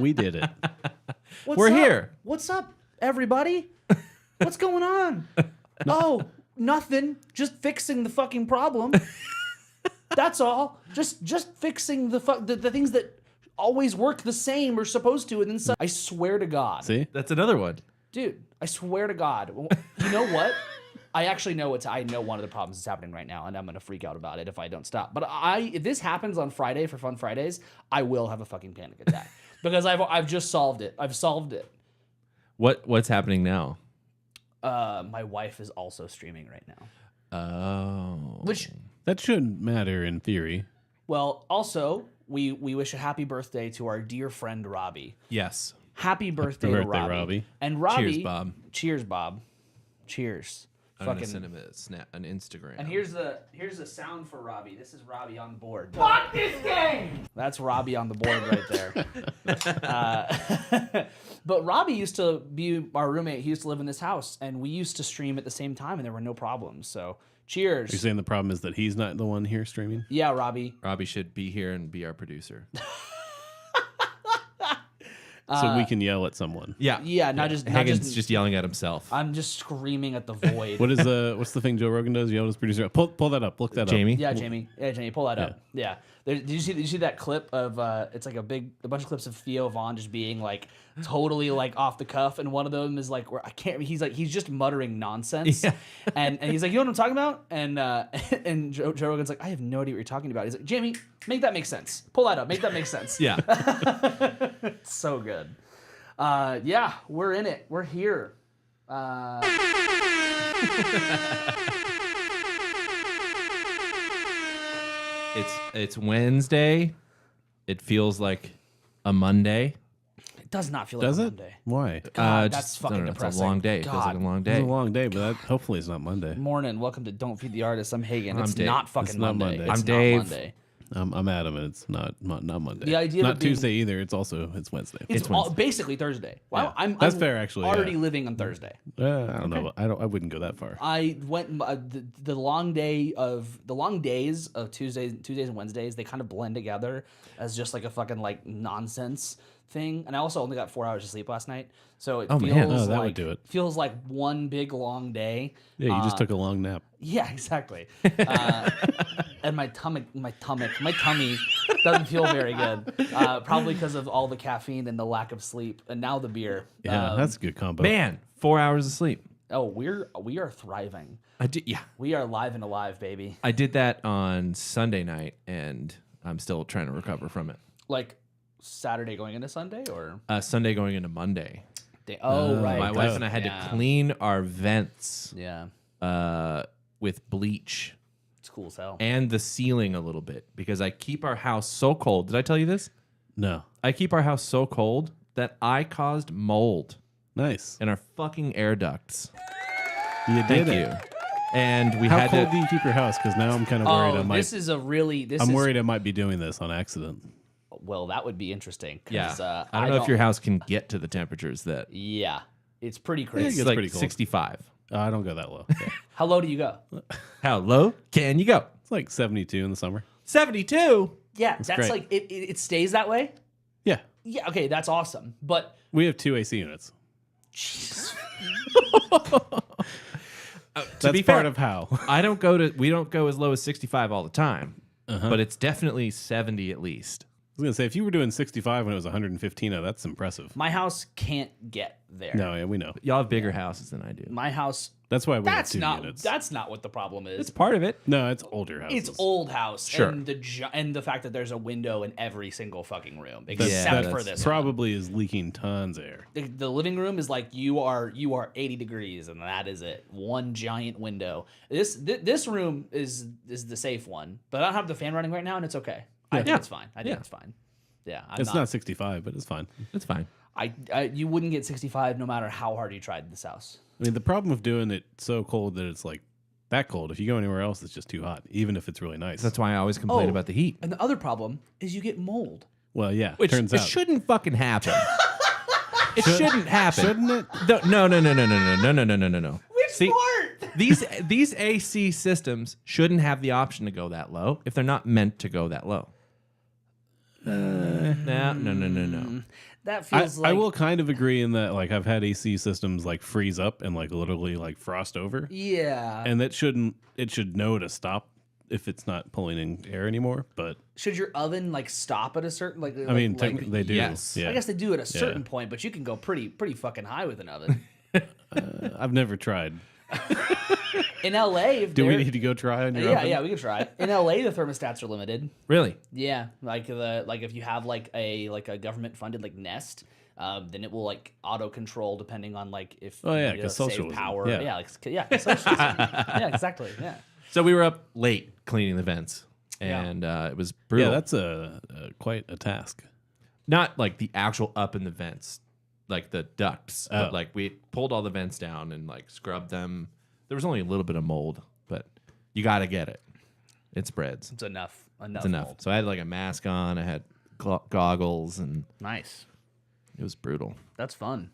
We did it. We're here. What's up, everybody? What's going on? Oh, nothing. Just fixing the fucking problem. That's all. Just fixing the things that always work the same or supposed to, and then I swear to God. See? That's another one. Dude, I swear to God. You know what? I actually know I know one of the problems that's happening right now, and I'm gonna freak out about it if I don't stop. But if this happens on Friday for Fun Fridays, I will have a fucking panic attack because I've just solved it. I've solved it. What's happening now? My wife is also streaming right now. Oh. Which, That shouldn't matter in theory. well, also we wish a happy birthday to our dear friend Robbie. Yes. Happy birthday, to birthday, Robbie. Robbie. And Robbie, Cheers, Bob. Cheers, Bob. Cheers. I'm gonna send him an Instagram. And here's the sound for Robbie. This is Robbie on the board. Fuck this game! That's Robbie on the board right there. But Robbie used to be our roommate. He used to live in this house, and we used to stream at the same time, and there were no problems. So, cheers. You're saying the problem is that he's not the one here streaming? Yeah, Robbie. Robbie should be here and be our producer. So we can yell at someone. Yeah. Yeah, not just Hagen's just yelling at himself. I'm just screaming at the void. What's the thing Joe Rogan does? Yell at his producer. Pull that up. Look that Jamie? up. Yeah, Jamie. Yeah, Jamie, pull that up. Yeah. Did you see that clip of it's like a bunch of clips of Theo Vaughn just being like totally like off the cuff, and one of them is like where he's just muttering nonsense. Yeah. And he's like, you know what I'm talking about? And and Joe Rogan's like, I have no idea what you're talking about. He's like, Jamie, make that make sense. Pull that up, make that make sense. Yeah. It's so good. Yeah, we're in it. We're here. It's Wednesday. It feels like a Monday. It does not feel like Does a it? Monday. Why? God, Just- that's fucking I don't know, depressing. It's a long day. It feels like a God. long It's day. a long day, but hopefully it's not Monday. Morning, welcome to Don't Feed the Artist. I'm Hagen. It's Dave. not fucking It's not Monday. Monday. It's I'm not Dave. Monday. I'm Adam, and it's not Monday. The idea of not it being- Tuesday either. It's Wednesday. It's all, basically Thursday. Wow, Yeah. I'm That's fair, actually, Already yeah. living on Thursday. I don't know. I wouldn't go that far. I went the long days of Tuesdays and Wednesdays. They kind of blend together as just like a fucking like nonsense thing. And I also only got 4 hours of sleep last night, so it Oh, feels man. Oh, that like would do it. feels like one big long day. Yeah, you just took a long nap. Yeah, exactly. And my tummy doesn't feel very good. Probably because of all the caffeine and the lack of sleep, and now the beer. Yeah, that's a good combo. Man, 4 hours of sleep. Oh, we are thriving. Yeah. We are live and alive, baby. I did that on Sunday night, and I'm still trying to recover from it. Like Saturday going into Sunday, or Sunday going into Monday. right. My wife and I had Yeah. to clean our vents Yeah, with bleach it's cool as hell. and the ceiling a little bit because I keep our house so cold. Did I tell you this? No. I keep our house so cold that I caused mold Nice. in our fucking air ducts. You did Thank it. you. And we How had cold to. do you keep your house? Because now I'm kind of worried. Oh, this is a really. I'm worried I might be doing this on accident. Well, that would be interesting. 'Cause, Yeah. I don't know if your house can get to the temperatures that. Yeah, it's pretty Yeah, crazy. it It's gets like pretty cold. 65. I don't go that low. How low do you go? How low can you go? It's like 72 in the summer. 72. Yeah, that's great. like it stays that way. Yeah. Yeah, okay, that's awesome. But We have 2 AC units. To That's be part fair, of how. we don't go as low as 65 all the time, but it's definitely 70 at least. I was going to say, if you were doing 65 when it was 115, that's impressive. my house can't get there. No, yeah, we know. Y'all have bigger houses than I do. My house. That's why we That's have 2 not. units. That's not what the problem is. It's part of it. No, it's older houses. It's old house. Sure. And the fact that there's a window in every single fucking room, That's- except that for this. probably is leaking tons of air. The living room is like you are 80 degrees, and that is it. One giant window. This room is the safe one, but I don't have the fan running right now, and it's okay. I think it's fine. I think it's fine. Yeah, It's not 65, but it's fine. It's fine. You wouldn't get 65 no matter how hard you tried this house. I mean, the problem of doing it so cold that it's like that cold, if you go anywhere else, it's just too hot, even if it's really nice. That's why I always complain Oh. about the heat. And the other problem is you get mold. Well, yeah, Which turns it out. shouldn't fucking happen. It shouldn't happen. Shouldn't it? No. Which See, part? these AC systems shouldn't have the option to go that low if they're not meant to go that low. No. That feels like I will kind of agree in that like I've had AC systems like freeze up and like literally like frost over, yeah. and it should know to stop if it's not pulling in air anymore. But Should your oven like stop at a certain I mean, technically they do. yes. Yeah. I guess they do at a certain point, but you can go pretty fucking high with an oven. I've never tried. In LA, if Do we they're- need to go try on your yeah, oven? yeah, we can try. In LA, the thermostats are limited. Really? Yeah, like if you have like a government funded like Nest, then it will like auto control depending on like if Oh, yeah, you 'cause save socialism. power. Yeah. Yeah, socialism. Yeah, exactly. Yeah. So we were up late cleaning the vents, and it was brutal. Yeah, that's quite a task. Not like the actual up in the vents, like the ducts, Oh. but like we pulled all the vents down and like scrubbed them. There was only a little bit of mold, but you got to get it. It spreads. It's enough. It's enough. mold. So I had like a mask on. I had goggles, and Nice. it was brutal. That's fun.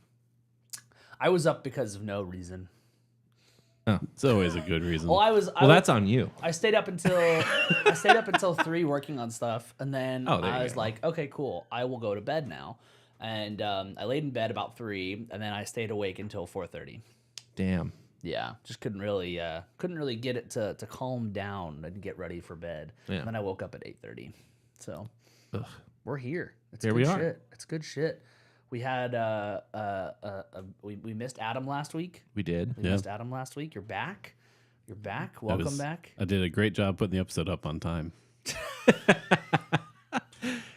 I was up because of no reason. It's always a good reason. Well, Well, that's on you. I stayed up until 3 working on stuff, and then Oh, there I you was go. like, okay, cool. I will go to bed now. And I laid in bed about 3, and then I stayed awake until 4:30. Damn. Yeah, just couldn't really get it to calm down and get ready for bed. Yeah. And then I woke up at 8:30. So Ugh. we're here. It's Here good we are. shit. It's good shit. We had we missed Adam last week. We did. We missed Adam last week. You're back. You're back. Welcome back. I did a great job putting the episode up on time.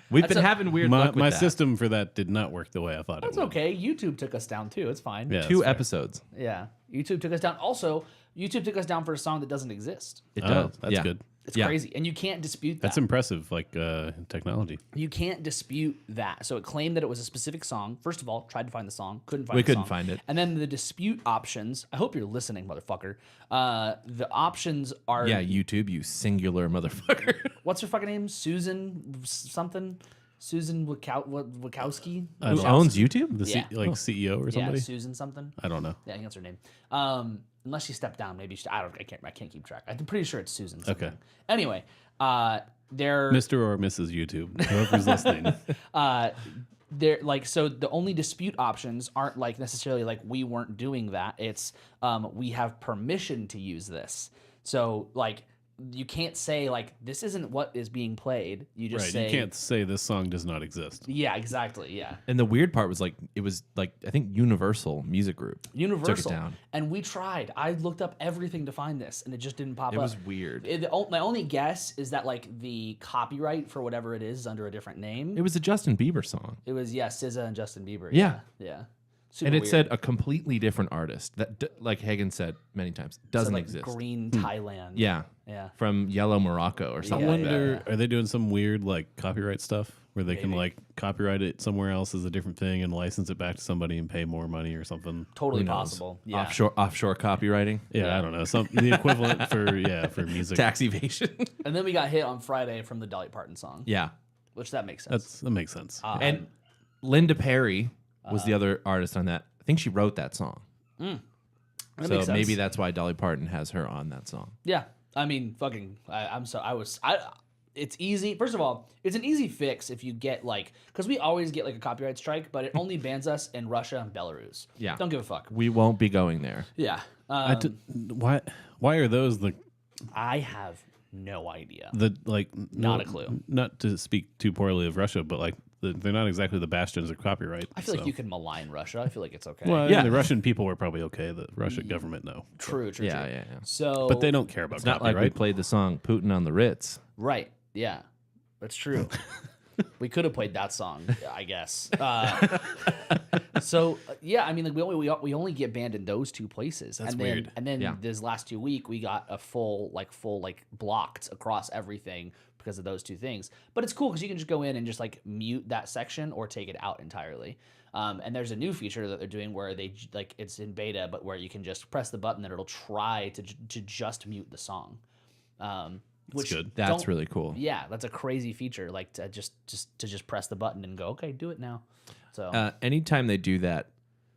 We've That's been a- having weird luck with My that. system for that did not work the way I thought That's it would. okay. YouTube took us down too. It's fine. Yeah, 2 that's fair. episodes. Yeah. YouTube took us down. Also, YouTube took us down for a song that doesn't exist. It Oh, does. that's Yeah. good. It's Yeah. crazy. And you can't dispute that. That's impressive, like technology. You can't dispute that. So it claimed that it was a specific song. First of all, tried to find the song, couldn't find We the couldn't song. find it. And then the dispute options. I hope you're listening, motherfucker. The options are Yeah, YouTube, you singular motherfucker. what's her fucking name? Susan something? Susan Wachowski? I Who don't- owns YouTube? The Yeah. CEO or Yeah, somebody? Susan something. I don't know. Yeah, I think that's her name. Unless she stepped down, maybe she, I can't keep track. I'm pretty sure it's Susan. Something. Okay. Anyway, they're Mr. or Mrs. YouTube, whoever's listening. they're like, so the only dispute options aren't like necessarily like we weren't doing that. It's we have permission to use this. So like you can't say like this isn't what is being played. You just Right. say You can't say this song does not exist. Yeah, exactly. Yeah. And the weird part was like it was like I think Universal Music Group Universal. down. And we tried. I looked up everything to find this, and it just didn't pop It up. was weird. My only guess is that like the copyright for whatever it is under a different name. It was a Justin Bieber song, It was SZA and Justin Bieber. Yeah. Yeah. Super and it weird. said a completely different artist that, like Hagen said many times, doesn't like exist. Green Thailand. Yeah, Yeah. from Yellow Morocco or I something. Yeah, like that. wonder, are they doing some weird like copyright stuff where they can Maybe. like copyright it somewhere else as a different thing and license it back to somebody and pay more money or something? Totally Who knows? possible. Yeah. Offshore copywriting, Yeah, I don't know. The equivalent for music. tax evasion. And then we got hit on Friday from the Dolly Parton song, yeah, which that makes sense. That makes sense. and Linda Perry was the other artist on that. I think she wrote that song, That so makes sense. maybe that's why Dolly Parton has her on that song. Yeah. I mean, fucking, it's easy. First of all, it's an easy fix if you get like, because we always get like a copyright strike, but it only bans us in Russia and Belarus. Yeah. Don't give a fuck. We won't be going there. Yeah. Why are those I have no idea. not a clue. Not to speak too poorly of Russia, but like they're not exactly the bastions of copyright. I feel like you can malign Russia. I feel like it's okay. Well, Yeah. the Russian people were probably okay. The Russian government, no. True. Yeah. So, But they don't care about It's not like copyright. we played the song "Putin on the Ritz." right. Yeah. That's true. We could have played that song, I guess. Yeah, I mean, like we only get banned in those 2 places. That's and weird. Then, and then Yeah. this last 2 week, we got a full blocked across everything because of those 2 things. But it's cool because you can just go in and just like mute that section or take it out entirely. And there's a new feature that they're doing where they like it's in beta, but where you can just press the button and it'll try to just mute the song. Which good. That's don't- really cool. Yeah, that's a crazy feature. Like to just press the button and go, okay, do it now. So Anytime they do that,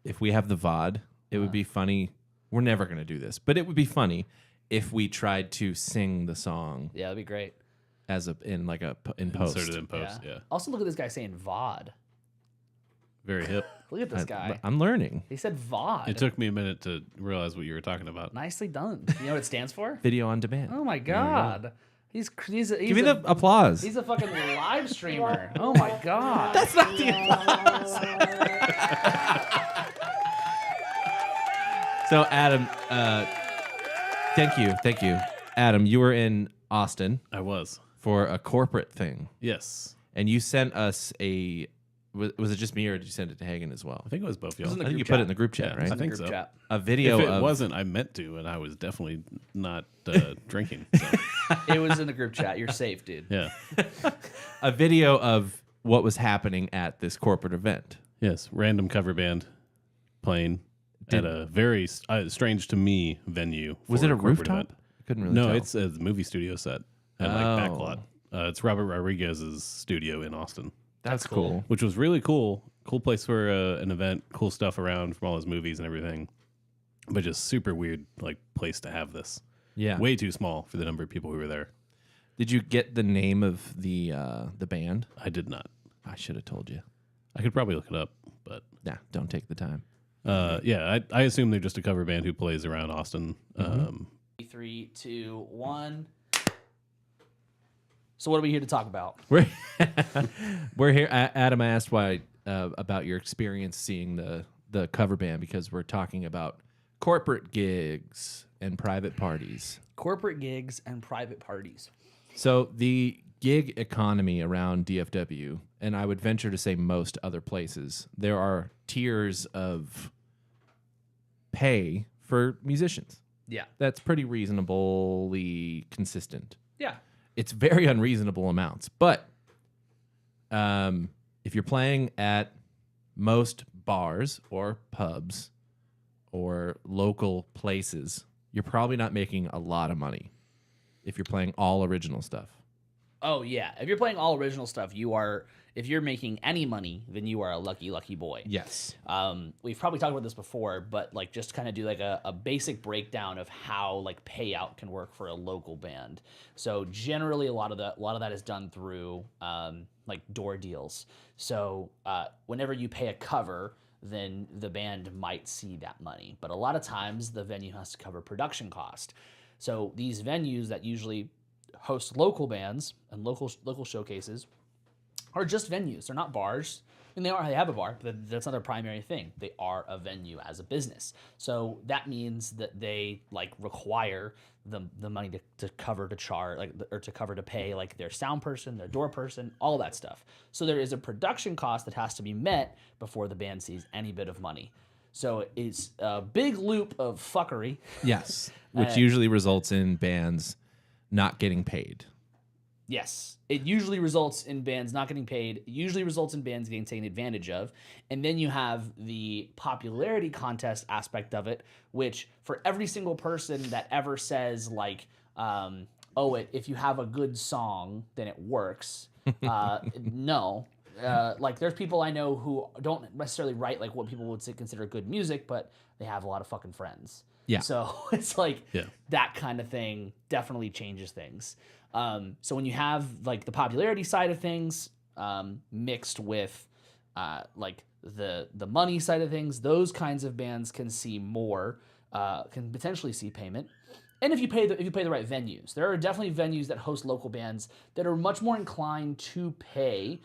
if we have the VOD, it would be funny. We're never going to do this, but it would be funny if we tried to sing the song yeah, that'd be great. in post. Inserted in post. Yeah. Also, look at this guy saying VOD. Very hip. Look at this guy. I'm learning. He said VOD. It took me a minute to realize what you were talking about. Nicely done. You know what it stands for? Video on demand. Oh my god. He's Give me the applause. He's a fucking live streamer. Oh my god. That's not the applause. So Adam, thank you, Adam. You were in Austin I was. for a corporate thing, Yes. and you sent us a. Was it just me, or did you send it to Hagen as well? I think it was both was y'all. in the I think you group put it chat. in the group chat, Yeah, right? I think Group so. chat. A video If it of wasn't, I meant to, and I was definitely not drinking. So, It was in the group chat. You're safe, dude. yeah. a video of what was happening at this corporate event. Yes. Random cover band playing at a very strange to me venue. Was for it a corporate rooftop? event. I couldn't really No, tell. it's a movie studio set and Oh. like backlot. It's Robert Rodriguez's studio in Austin, That's cool. which was really cool. Cool place for an event. Cool stuff around from all his movies and everything. But just super weird, like place to have this. Yeah. Way too small for the number of people who were there. Did you get the name of the band? I did not. I should have told you. I could probably look it up, but Nah, don't take the time. yeah, I assume they're just a cover band who plays around Austin. 3, 2, 1. So what are we here to talk about? We're here. Adam asked why about your experience seeing the cover band because we're talking about corporate gigs and private parties. Corporate gigs and private parties. So the gig economy around DFW, and I would venture to say most other places, there are tiers of pay for musicians. Yeah. That's pretty reasonably consistent. Yeah. It's very unreasonable amounts, but if you're playing at most bars or pubs or local places, you're probably not making a lot of money if you're playing all original stuff. Oh yeah. If you're playing all original stuff, you are. If you're making any money, then you are a lucky boy. Yes. We've probably talked about this before, but like just kind of do like a basic breakdown of how like payout can work for a local band. So generally, a lot of that is done through like door deals. So whenever you pay a cover, then the band might see that money. But a lot of times, the venue has to cover production cost. So these venues that usually host local bands and local showcases are just venues. They're not bars. And they have a bar, but that's not their primary thing. They are a venue as a business. So that means that they like require the money to cover to charge, like or to cover to pay like their sound person, their door person, all that stuff. So there is a production cost that has to be met before the band sees any bit of money. So it's a big loop of fuckery. Yes. Which usually results in bands not getting paid. Yes. It usually results in bands not getting paid. It usually results in bands getting taken advantage of. And then you have the popularity contest aspect of it, which for every single person that ever says like, if you have a good song, then it works. No. Like there's people I know who don't necessarily write like what people would consider good music, but they have a lot of fucking friends. Yeah. So it's like Yeah. that kind of thing definitely changes things. So when you have like the popularity side of things mixed with like the money side of things, those kinds of bands can see more, can potentially see payment. And if you pay the right venues, there are definitely venues that host local bands that are much more inclined to pay,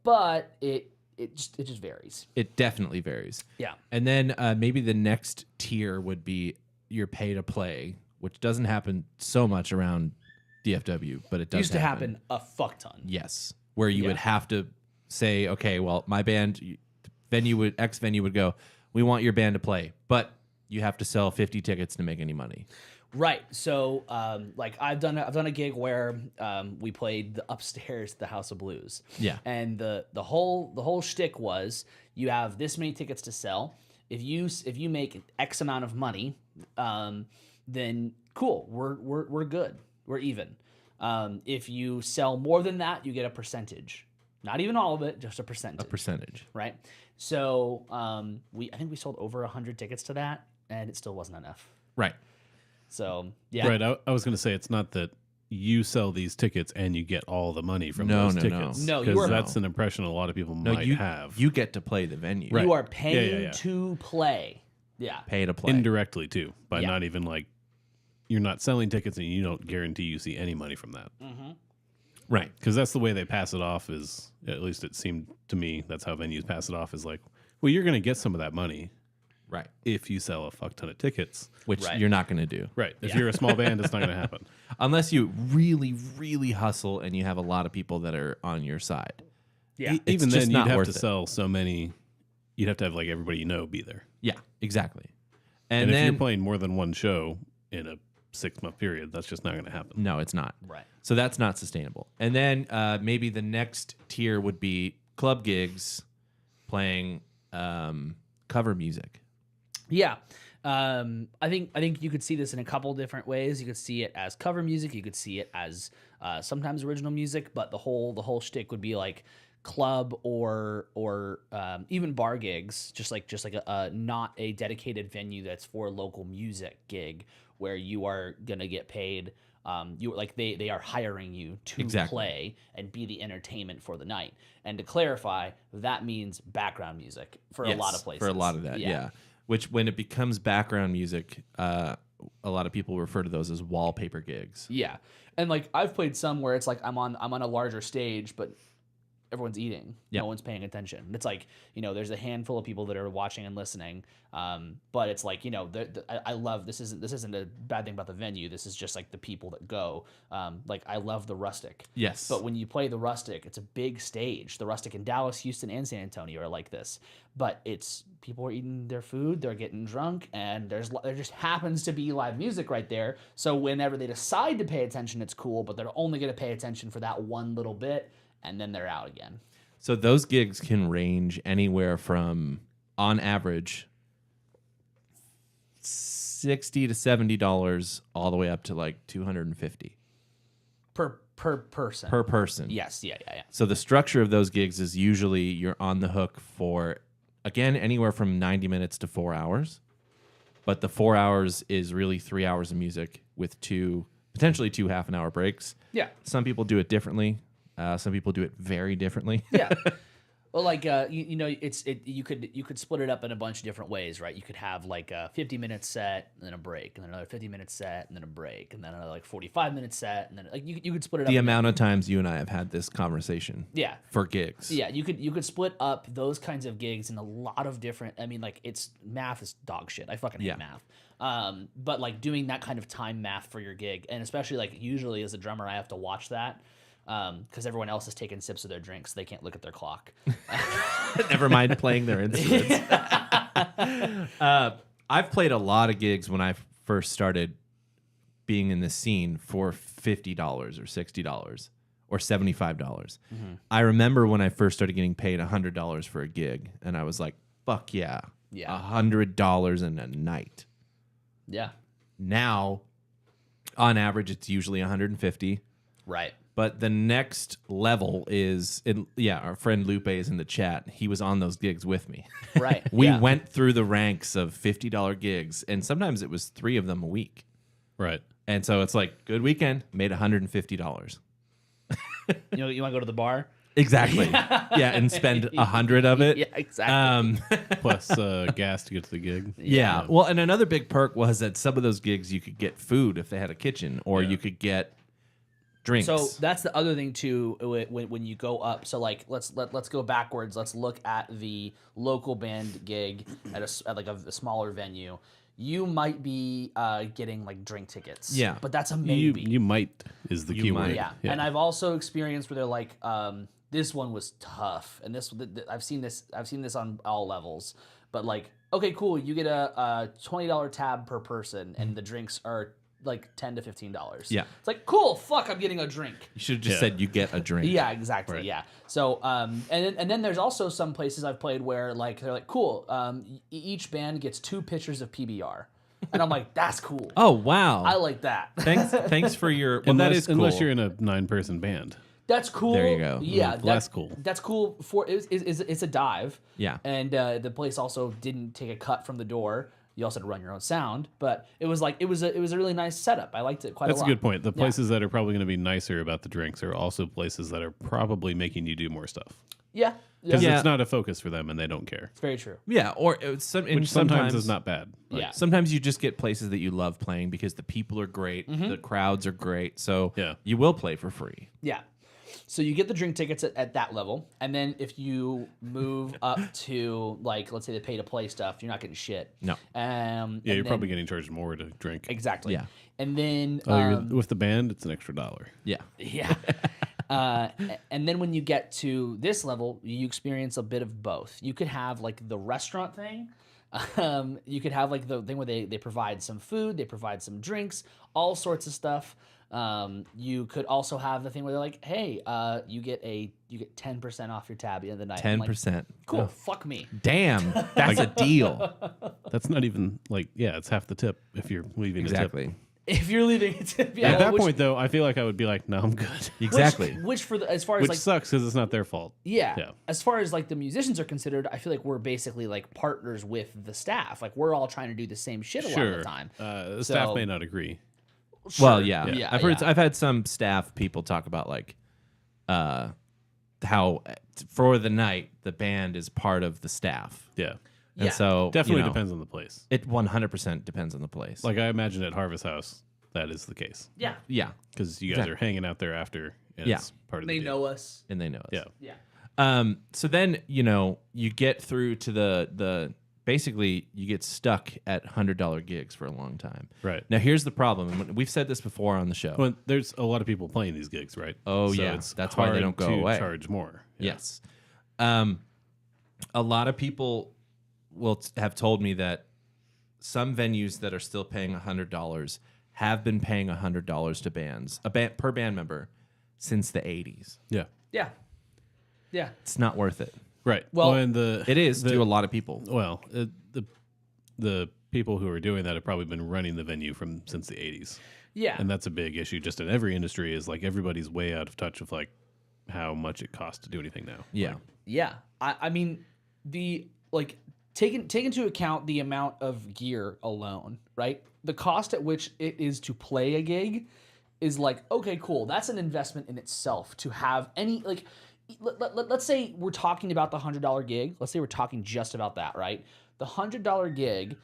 but it just varies. It definitely varies. Yeah. And then maybe the next tier would be your pay to play, which doesn't happen so much around DFW, but it does Used to happen a fuck ton. Yes. Where you Yeah. would have to say, okay, well, my band X venue would go, we want your band to play, but you have to sell 50 tickets to make any money. Right. So, like I've done a gig where we played the upstairs, the House of Blues. Yeah. And the whole shtick was you have this many tickets to sell. If you make X amount of money, then cool. We're good. We're even. If you sell more than that, you get a percentage. Not even all of it, just a percentage. A percentage. Right. So I think we sold over 100 tickets to that, and it still wasn't enough. Right. So yeah. Right. I was going to say it's not that you sell these tickets and you get all the money from No, those no, no. tickets. No, you because are- that's an impression a lot of people might have. You get to play the venue. Right. You are paying yeah. to play. Yeah. Pay to play. Indirectly too, by Yeah. not even like you're not selling tickets and you don't guarantee you see any money from that. Right. Because that's the way they pass it off. Is at least it seemed to me that's how venues pass it off. Is like, well, you're going to get some of that money Right. if you sell a fuck ton of tickets. Which Right. you're not going to do. Right. If you're a small band, it's not going to happen. Unless you really, really hustle and you have a lot of people that are on your side. Yeah. Even It's then, just you'd not have worth to it. sell so many. You'd have to have like everybody you know be there. Yeah, exactly. And, And if then you're playing more than one show in a 6-month period, that's just not going to happen. no, it's not. Right. So that's not sustainable. And then maybe the next tier would be club gigs playing cover music. Yeah. I think you could see this in a couple different ways. You could see it as cover music. You could see it as sometimes original music, but the whole shtick would be like club or even bar gigs, just like a not a dedicated venue that's for local music gig where you are gonna get paid. You like they are hiring you to Exactly. play and be the entertainment for the night. And to clarify, that means background music for a lot of Yes, places. For a lot of that, yeah. Which when it becomes background music, a lot of people refer to those as wallpaper gigs. Yeah, and like I've played some where it's like I'm on a larger stage, but everyone's eating. Yeah. No one's paying attention. It's like, there's a handful of people that are watching and listening. But it's like, I love this isn't a bad thing about the venue. This is just like the people that go. Like I love the Rustic. Yes. But when you play the Rustic, it's a big stage. The Rustic in Dallas, Houston, and San Antonio are like this. But it's people are eating their food, they're getting drunk, and there just happens to be live music right there. So whenever they decide to pay attention, it's cool. But they're only going to pay attention for that one little bit, and then they're out again. So those gigs can range anywhere from, on average, $60 to $70 all the way up to like $250 Per person. per person. Yes. Yeah. So the structure of those gigs is usually you're on the hook for, again, anywhere from 90 minutes to 4 hours. But the 4 hours is really 3 hours of music with potentially two half-an-hour breaks. Yeah. Some people do it differently. Some people do it very differently. Yeah. Well, like you could split it up in a bunch of different ways, right? You could have like a 50-minute set, and then a break, and then another 50-minute set, and then a break, and then another like 45-minute set, and then like you could split it up. The amount of times you and I have had this conversation. Yeah. For gigs. Yeah, you could split up those kinds of gigs in a lot of different. I mean, like math is dog shit. I fucking hate Yeah. math. But like doing that kind of time math for your gig, and especially like usually as a drummer, I have to watch that. Because everyone else is taking sips of their drinks, they can't look at their clock. Never mind playing their instruments. I've played a lot of gigs when I first started being in the scene for $50 or $60 or $75. I remember when I first started getting paid $100 for a gig, and I was like, fuck yeah. Yeah. $100 in a night. Yeah. Now, on average, it's usually $150. Right. But the next level is, our friend Lupe is in the chat. He was on those gigs with me. Right. We yeah. went through the ranks of $50 gigs, and sometimes it was 3 of them a week. Right. And so it's like, good weekend, made $150. You want to go to the bar? Exactly. Yeah, and spend 100 of it. Yeah, exactly. Plus gas to get to the gig. Yeah. Well, and another big perk was that some of those gigs you could get food if they had a kitchen, or you could get drinks. So that's the other thing too. When you go up, so like let's go backwards. Let's look at the local band gig at a smaller venue. You might be getting like drink tickets. Yeah. but that's a maybe. You might is the You key might. word. Yeah. And I've also experienced where they're like, this one was tough, and I've seen this on all levels. But like, okay, cool, you get a $20 tab per person, and the drinks are like $10 to $15. Yeah. it's like cool. Fuck, I'm getting a drink. You should have just said you get a drink. Yeah, exactly. Right. Yeah. So, and then there's also some places I've played where like they're like, cool. Each band gets 2 pitchers of PBR, and I'm like, that's cool. Oh, wow. I like that. Thanks for your... Well, that is cool. Unless you're in a 9-person band. That's cool. There you go. Yeah, Less cool. That's cool for it's a dive. Yeah. And the place also didn't take a cut from the door. You also had to run your own sound, but it was like it was a really nice setup. I liked it quite That's a a lot. good point. The places that are probably going to be nicer about the drinks are also places that are probably making you do more stuff. Yeah, Because Yeah. it's not a focus for them and they don't care. it's very true. Yeah, or Which sometimes is not bad. Like, Yeah. Sometimes you just get places that you love playing because the people are great, the crowds are great, so Yeah. you will play for free. Yeah. So you get the drink tickets at that level, and then if you move up to like let's say the pay to play stuff, you're not getting shit. No. Yeah, and you're then- probably getting charged more to drink. exactly. Yeah. And then Oh, you're, with the band, it's an extra $1. Yeah. yeah. And then when you get to this level, you experience a bit of both. You could have like the restaurant thing. You could have like the thing where they provide some food, they provide some drinks, all sorts of stuff. You could also have the thing where they're like, hey, you get 10% off your tab at the end of the night. I'm like, 10%. cool, fuck me. Damn, that's a deal. That's not even like, yeah, it's half the tip if you're leaving a tip. Exactly. If you're leaving it to At that point, though, I feel like I would be like, no, I'm good. Exactly. Which for the, as far as Which like sucks because it's not their fault. yeah, Yeah. as far as like the musicians are considered, I feel like we're basically like partners with the staff. Like we're all trying to do the same shit a lot of Sure. the time. The staff So- may not agree. Well, yeah. Yeah, I've heard. yeah. I've had some staff people talk about like, how for the night the band is part of the staff, Yeah. and Yeah. so Definitely you know, depends on the place. It 100% depends on the place. Like I imagine at Harvest House, that is the case. Yeah, yeah, Because you guys are hanging out there after. And Yeah. It's part of they the deal. know us. and they know it. Yeah. Yeah, So then you get through to the basically you get stuck at $100 gigs for a long time. Right. Now here's the problem. And we've said this before on the show. Well, there's a lot of people playing these gigs, right? Oh, yeah. It's That's why they hard don't go to away. charge more. Yeah. Yes. A lot of people will have told me that some venues that are still paying $100 have been paying $100 to bands, per band member, since the 80s. Yeah. yeah, yeah. It's not worth it. Right. Well, and the It is to a lot of people. well, the people who are doing that have probably been running the venue since the 80s. Yeah, And that's a big issue just in every industry is like everybody's way out of touch with like how much it costs to do anything now. Yeah. yeah. I mean, the like take into account the amount of gear alone, right? The cost at which it is to play a gig is like, okay, cool. That's an investment in itself to have any like. Let's say we're talking about the $100 gig. Let's say we're talking just about that, right? The $100 gig,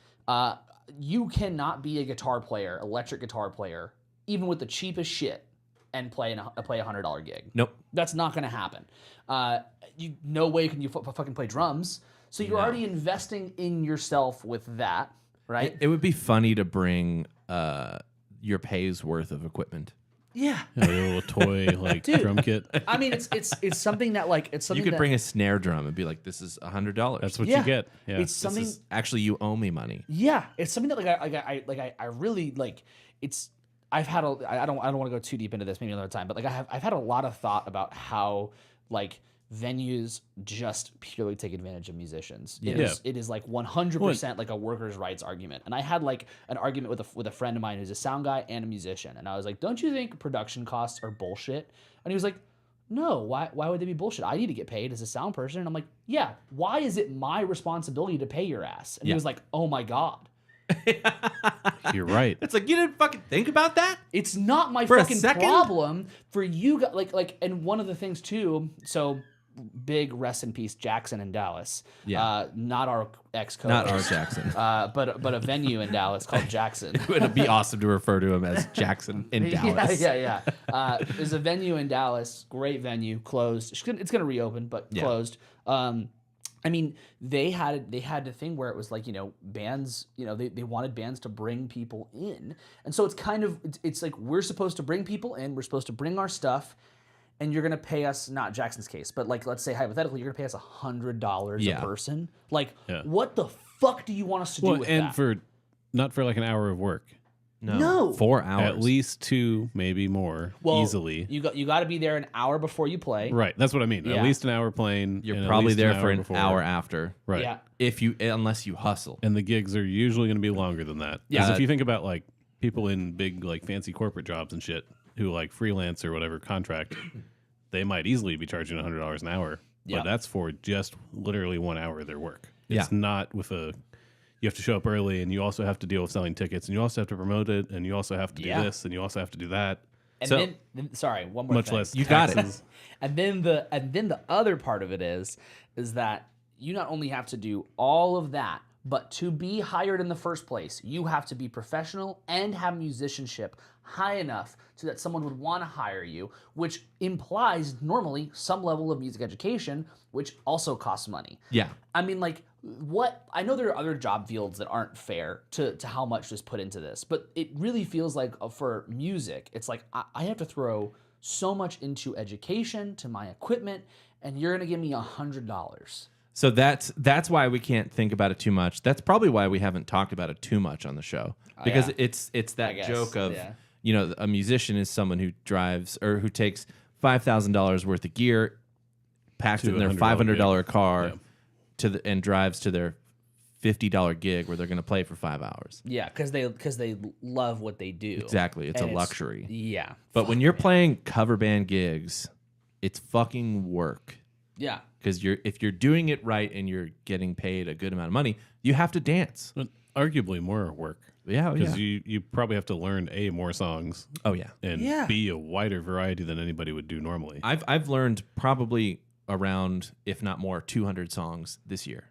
you cannot be a guitar player, electric guitar player, even with the cheapest shit, and play a $100 gig. Nope. That's not going to happen. No way can you fucking play drums. So you're already investing in yourself with that, right? It would be funny to bring your pay's worth of equipment. Yeah. A little toy like drum kit. I mean, it's something that like it's something You could that, bring a snare drum and be like, "This is $100." That's what yeah. you get. Yeah. It's something. Actually, you owe me money. Yeah, it's something that I really like. It's I've had a I don't want to go too deep into this, maybe another time, but like I've had a lot of thought about how like venues just purely take advantage of musicians. Yeah. It is like 100% like a workers' rights argument. And I had like an argument with a friend of mine who's a sound guy and a musician, and I was like, "Don't you think production costs are bullshit?" And he was like, "No, why would they be bullshit? I need to get paid as a sound person." And I'm like, "Yeah, why is it my responsibility to pay your ass?" And he Yeah. was like, "Oh my god. You're right. It's like you didn't fucking think about that. It's not my For a fucking second? problem for you guys." Like, and one of the things too. So big rest in peace, Jackson in Dallas. Yeah. Not our ex-coach. Not our Jackson. But a venue in Dallas called Jackson. It would be awesome to refer to him as Jackson in Dallas. Yeah. There's a venue in Dallas, great venue, closed. It's gonna reopen, but Yeah. closed. I mean, they had a thing where it was like, bands, they wanted bands to bring people in. And so it's kind of, it's like we're supposed to bring people in, we're supposed to bring our stuff, and you're going to pay us, not Jackson's case, but like, let's say hypothetically, you're going to pay us $100 Yeah. a person. Like, Yeah. what the fuck do you want us to do Well, with and that? not for like an hour of work. No. 4 hours. At least 2, maybe more, Well, easily. You got to be there an hour before you play. Right. That's what I mean. Yeah. At least an hour playing. You're and at probably least there for an before. hour after. Right. Yeah. Unless you hustle. And the gigs are usually going to be longer than that. Yeah. Because if you think about like people in big like fancy corporate jobs and shit who like freelance or whatever contract, they might easily be charging $100 an hour. Yeah. But that's for just literally 1 hour of their work. Yeah. It's not with a you have to show up early, and you also have to deal with selling tickets, and you also have to promote it, and you also have to do Yeah. this, and you also have to do that. And So- then sorry, one more Much thing. less You got it. taxes. And then the other part of it is that you not only have to do all of that, but to be hired in the first place, you have to be professional and have musicianship high enough so that someone would want to hire you, which implies normally some level of music education, which also costs money. Yeah. I mean, like, what I know there are other job fields that aren't fair to how much is put into this, but it really feels like for music, it's like I have to throw so much into education, to my equipment, and you're gonna give me $100. So that's why we can't think about it too much. That's probably why we haven't talked about it too much on the show, because yeah. it's that guess, joke of yeah. a musician is someone who drives or who takes $5,000 worth of gear, packs it in their $100 $500 car Yeah. and drives to their $50 gig where they're going to play for 5 hours. Yeah, because they love what they do. Exactly, it's And a luxury. Yeah, But when you're playing cover band gigs, it's fucking work. yeah, Because if you're doing it right and you're getting paid a good amount of money, you have to dance. But arguably more work. Yeah, Because you probably have to learn more songs Oh yeah. and Yeah. B, a wider variety than anybody would do normally. I've learned probably around, if not more, 200 songs this year.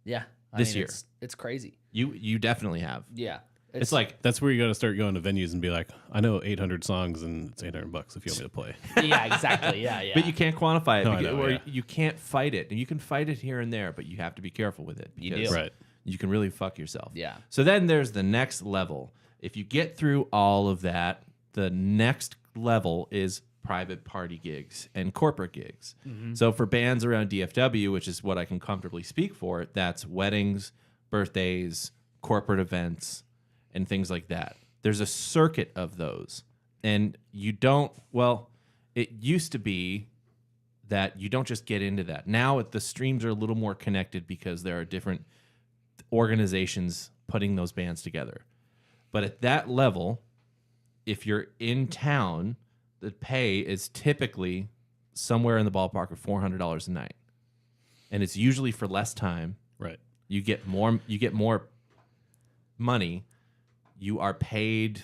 yeah. This year. it's crazy. You definitely have. Yeah, It's like That's where you got to start going to venues and be like, I know 800 songs and it's $800 if you want me to play. yeah, exactly. Yeah, yeah. but you can't quantify it No, I because, know, or yeah. you can't fight it. And you can fight it here and there, but you have to be careful with it. You because do. Right. You can really fuck yourself. Yeah. So then there's the next level. If you get through all of that, the next level is private party gigs and corporate gigs. So for bands around DFW, which is what I can comfortably speak for, that's weddings, birthdays, corporate events, and things like that. There's a circuit of those. And you don't, well, it used to be that you don't just get into that. Now the streams are a little more connected because there are different organizations putting those bands together. But at that level, if you're in town, the pay is typically somewhere in the ballpark of $400 a night. And it's usually for less time. Right. You get more money. You are paid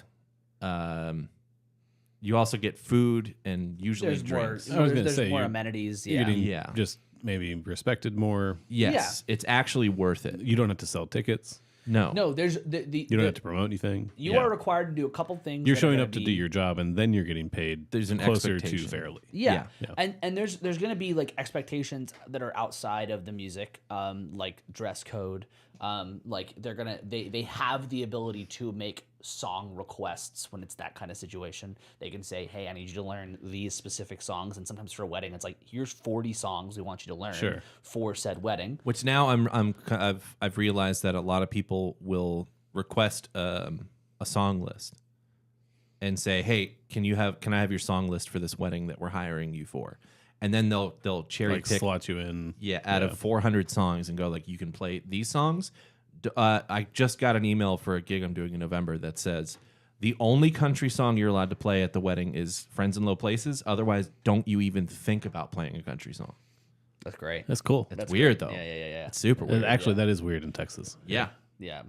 you also get food and usually there's more. drinks. I was gonna there's say, more you're- amenities. You're Yeah, getting Yeah. just maybe respected more. Yes, it's actually worth it. You don't have to sell tickets. No. no, there's the You don't have to promote anything. You Yeah. are required to do a couple things. You're that are showing gonna up to be- do your job, and then you're getting paid. There's an closer to expectation. fairly. Yeah. Yeah. And there's going to be like expectations that are outside of the music, like dress code. Like they have the ability to make song requests when it's that kind of situation. They can say, "Hey, I need you to learn these specific songs." And sometimes for a wedding, it's like, "Here's 40 songs we want you to learn Sure. for said wedding." Which now I've realized that a lot of people will request a song list and say, "Hey, can I have your song list for this wedding that we're hiring you for?" And then they'll cherry Like pick slot you in. out of 400 songs and go like, "You can play these songs." I just got an email for a gig I'm doing in November that says the only country song you're allowed to play at the wedding is "Friends in Low Places." Otherwise, don't you even think about playing a country song. That's great. That's cool. It's weird though. Yeah. It's super weird. Actually, that is weird in Texas. Yeah. Yeah,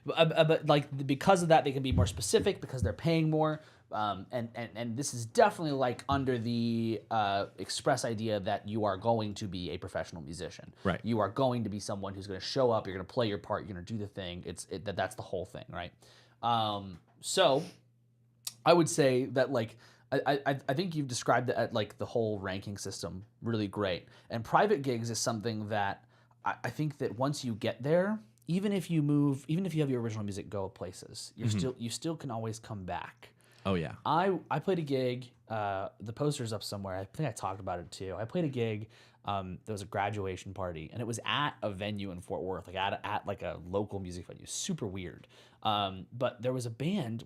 but like because of that, they can be more specific because they're paying more. And this is definitely like under the express idea that you are going to be a professional musician. Right. You are going to be someone who's going to show up. You're going to play your part. You're going to do the thing. That's the whole thing, right? So I would say that like. I think you've described it at like the whole ranking system really great. And private gigs is something that I think that once you get there, even if you have your original music go places, you still can always come back. Oh yeah. I played a gig. The poster's up somewhere. I think I talked about it too. I played a gig. There was a graduation party, and it was at a venue in Fort Worth, like at like a local music venue. Super weird. But there was a band.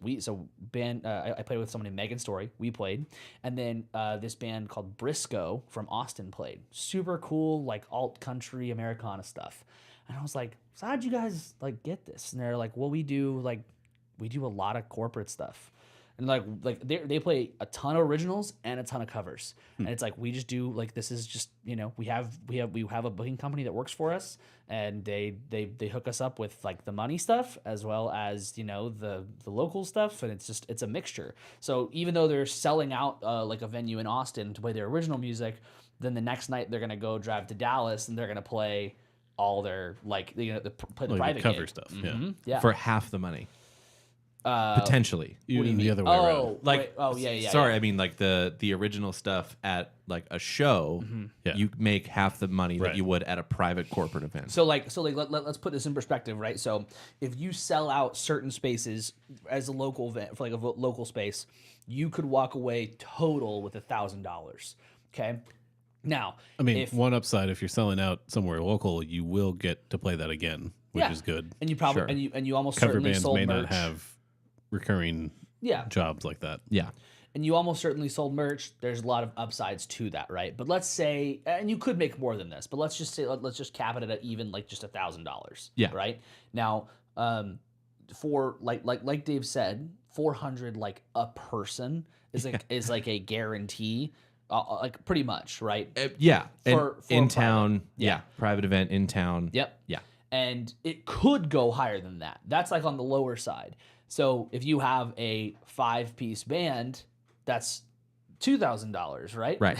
I played with someone named Megan Story. We played, and then this band called Briscoe from Austin played. Super cool, like alt country Americana stuff. And I was like, "So how'd you guys like get this?" And they're like, "Well, we do a lot of corporate stuff." and like they play a ton of originals and a ton of covers, and it's like we just do like this is just we have a booking company that works for us, and they hook us up with like the money stuff as well as the local stuff, and it's a mixture. So even though they're selling out like a venue in Austin to play their original music, then the next night they're gonna go drive to Dallas and they're gonna play all their like play the Like private the cover gig. stuff. Yeah. For half the money. Potentially. You, What do you the mean? other way around. Oh, Like, wait, oh yeah. Sorry, yeah. I mean like the original stuff at like a show, Yeah. you make half the money that Right. you would at a private corporate event. So let's put this in perspective, right? So if you sell out certain spaces as a local event for like a local space, you could walk away total with $1,000. Okay. Now, I mean, one upside if you're selling out somewhere local, you will get to play that again, which yeah. is good. And you probably Sure. and you almost Cover certainly bands sold may merch. not have recurring Yeah. jobs like that. Yeah. And you almost certainly sold merch. There's a lot of upsides to that, right? But let's say, and you could make more than this, but let's just say, let's just cap it at even like just $1,000. Yeah. Right now, for like Dave said, 400 like a person is like a guarantee, like pretty much, right? Yeah. For in private. town. Yeah. Yeah. Private event in town. Yep. Yeah. And it could go higher than that. That's like on the lower side. So if you have a 5-piece band, that's $2,000, right? Right.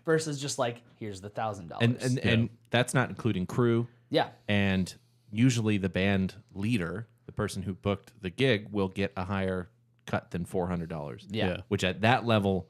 Versus just like here's the $1,000. And that's not including crew. yeah, And usually the band leader, the person who booked the gig, will get a higher cut than $400. yeah, Yeah. Which at that level,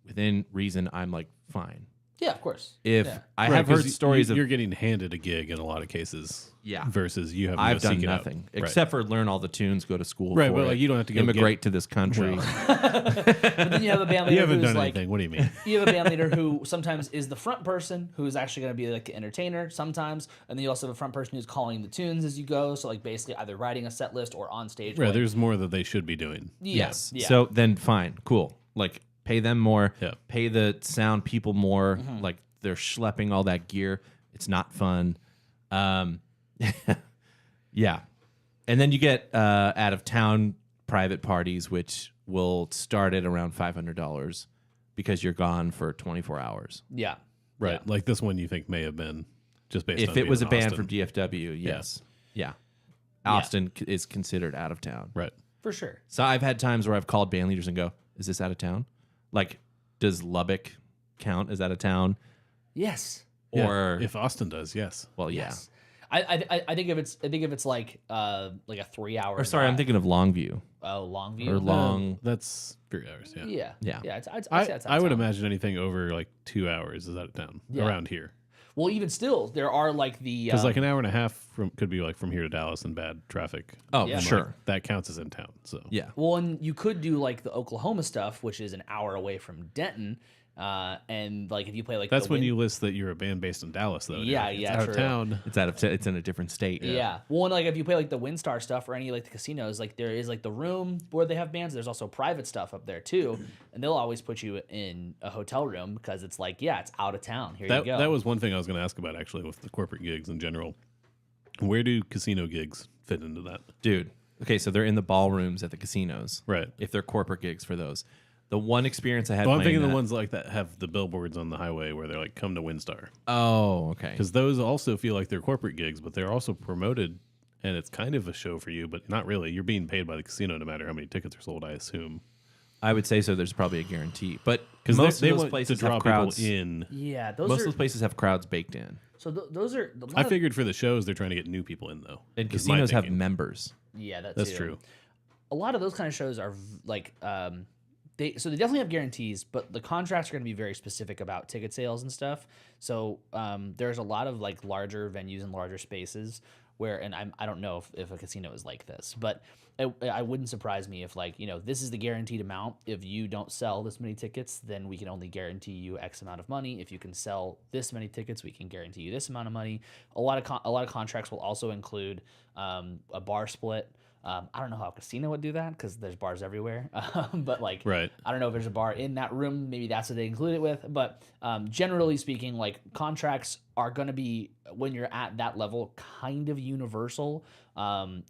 within reason, I'm like, fine. yeah, of course. If Yeah. I Right, have 'cause heard stories of you're getting handed a gig in a lot of cases. Yeah. Versus you have I've to done seek it out. nothing Right. except for learn all the tunes, go to school, Right, for but, it, like, you don't have to go immigrate to this country. But then you have a band You leader haven't who's done like anything. What do you mean? you have a band leader who sometimes is the front person who's actually going to be like the entertainer sometimes, and then you also have a front person who's calling the tunes as you go. So like basically either writing a set list or on stage. Right, going, there's more that they should be doing. yeah, Yes. yeah. So then fine, cool. Like pay them more, Yeah. pay the sound people more. Mm-hmm. Like they're schlepping all that gear. It's not fun. Yeah. And then you get out of town private parties, which will start at around $500 because you're gone for 24 hours. yeah, Right. Like this one you think may have been just based on If it being was a in band Austin. from DFW, yes. Yeah. Austin is considered out of town. Right. for sure. So I've had times where I've called band leaders and go, is this out of town? Like, does Lubbock count as out of town? Yes. Yeah, Or, if Austin does, yes. well, yeah. Yes. I think if it's like a 3-hour. Or sorry, I'm thinking of Longview Longview or Long. That's 3 hours, yeah. Yeah. Yeah. Yeah. I'd say I, it's out I of would town. imagine anything over like 2 hours is out of town Yeah. around here. Well, even still, there are like the Because like an hour and a half could be like from here to Dallas in bad traffic. Oh, Yeah. sure. Like, that counts as in town. So Yeah. well, and you could do like the Oklahoma stuff, which is an hour away from Denton, and like if you play like that's the when Win- you list that you're a band based in Dallas, though. Yeah, It's yeah, out true. of town. It's in a different state. Yeah. Well, and like if you play like the WinStar stuff or any like the casinos, like there is like the room where they have bands. There's also private stuff up there too, and they'll always put you in a hotel room because it's like it's out of town. Here you go. That was one thing I was going to ask about actually with the corporate gigs in general. Where do casino gigs fit into that? Dude. Okay, so they're in the ballrooms at the casinos. Right. If they're corporate gigs for those. The one experience I had Well, I'm playing thinking the that- ones like that have the billboards on the highway where they're like, come to WinStar. Oh, okay. Because those also feel like they're corporate gigs, but they're also promoted and it's kind of a show for you, but not really. You're being paid by the casino no matter how many tickets are sold, I assume. I would say so. There's probably a guarantee, but Because most they of those want places to draw have crowds. people in. yeah. Those Most are of those places have crowds baked in, so those are. A lot I of- figured for the shows, they're trying to get new people in, though. and is my casinos have thinking. members. Yeah, That's too. true. A lot of those kind of shows are like they definitely have guarantees, but the contracts are going to be very specific about ticket sales and stuff. So there's a lot of like larger venues and larger spaces where, and I don't know if a casino is like this, but I wouldn't surprise me if like this is the guaranteed amount. If you don't sell this many tickets, then we can only guarantee you X amount of money. If you can sell this many tickets, we can guarantee you this amount of money. A lot of contracts will also include a bar split. I don't know how a casino would do that because there's bars everywhere. But like, Right. I don't know if there's a bar in that room. Maybe that's what they include it with. But generally speaking, like contracts are going to be, when you're at that level, kind of universal.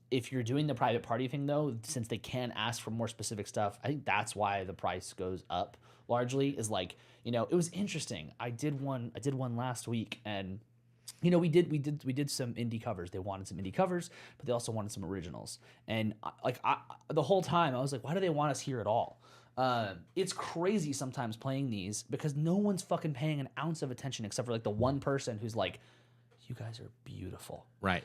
If you're doing the private party thing though, since they can ask for more specific stuff, I think that's why the price goes up largely. Is like, it was interesting. I did one last week, and we did some indie covers. They wanted some indie covers, but they also wanted some originals. And the whole time I was like, why do they want us here at all? It's crazy sometimes playing these because no one's fucking paying an ounce of attention except for like the one person who's like, you guys are beautiful. Right.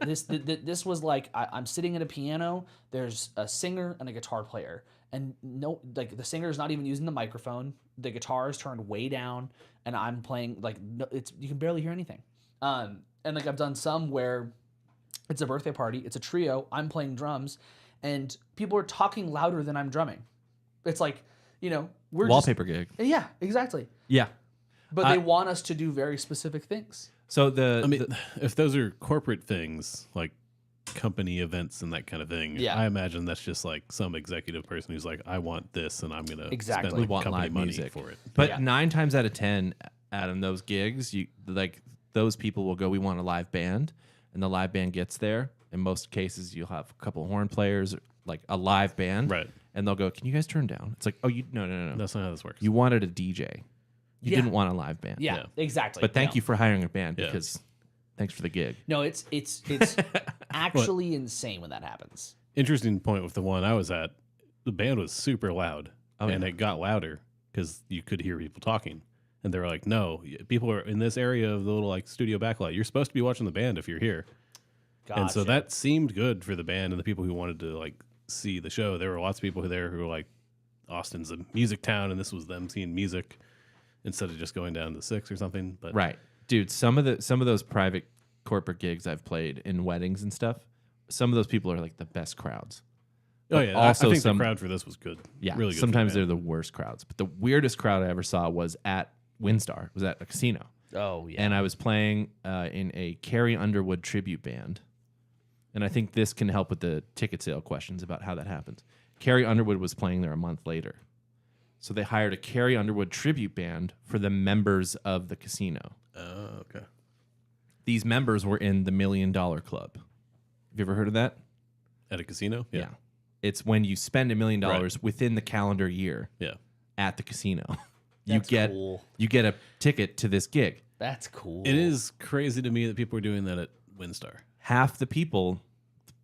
This was like, I'm sitting at a piano. There's a singer and a guitar player, and no, like the singer is not even using the microphone. The guitar is turned way down, and I'm playing like you can barely hear anything. And like I've done some where it's a birthday party, it's a trio. I'm playing drums, and people are talking louder than I'm drumming. It's like, we're Wallpaper gig. Yeah, exactly. Yeah. But they want us to do very specific things. So if those are corporate things like company events and that kind of thing, Yeah. I imagine that's just like some executive person who's like, I want this, and I'm gonna Exactly. spend We want company live money music for it. But Yeah. 9 times out of 10, Adam, those gigs, those people will go, we want a live band, and the live band gets there. In most cases, you'll have a couple of horn players, like a live band, Right. And they'll go, "Can you guys turn down?" It's like, "Oh, no. That's not how this works. You wanted a DJ. You Yeah. didn't want a live band." Yeah, Yeah. exactly. But thank No. you for hiring a band Yeah. because thanks for the gig. No, it's actually insane when that happens. Interesting point with the one I was at. The band was super loud, and yeah. it got louder because you could hear people talking. And they were like, "No, people are in this area of the little like studio backlight. You're supposed to be watching the band if you're here." And so Gotcha. that seemed good for the band and the people who wanted to like see the show. There were lots of people there who were like, Austin's a music town, and this was them seeing music instead of just going down to 6 or something. But Right, dude. Some of those private corporate gigs I've played in weddings and stuff. Some of those people are like the best crowds. oh But yeah, also I think some- the crowd for this was good. Yeah, really good. sometimes for they're the the worst crowds. But the weirdest crowd I ever saw was at Windstar. It was at a casino. Oh yeah. And I was playing in a Carrie Underwood tribute band. And I think this can help with the ticket sale questions about how that happens. Carrie Underwood was playing there a month later. So they hired a Carrie Underwood tribute band for the members of the casino. Oh, okay. These members were in the $1 Million Club. Have you ever heard of that? At a casino? Yeah. It's when you spend $1 million Right. within the calendar year Yeah. at the casino. That's cool. You get a ticket to this gig. That's cool. It is crazy to me that people are doing that at Windstar. Half the people,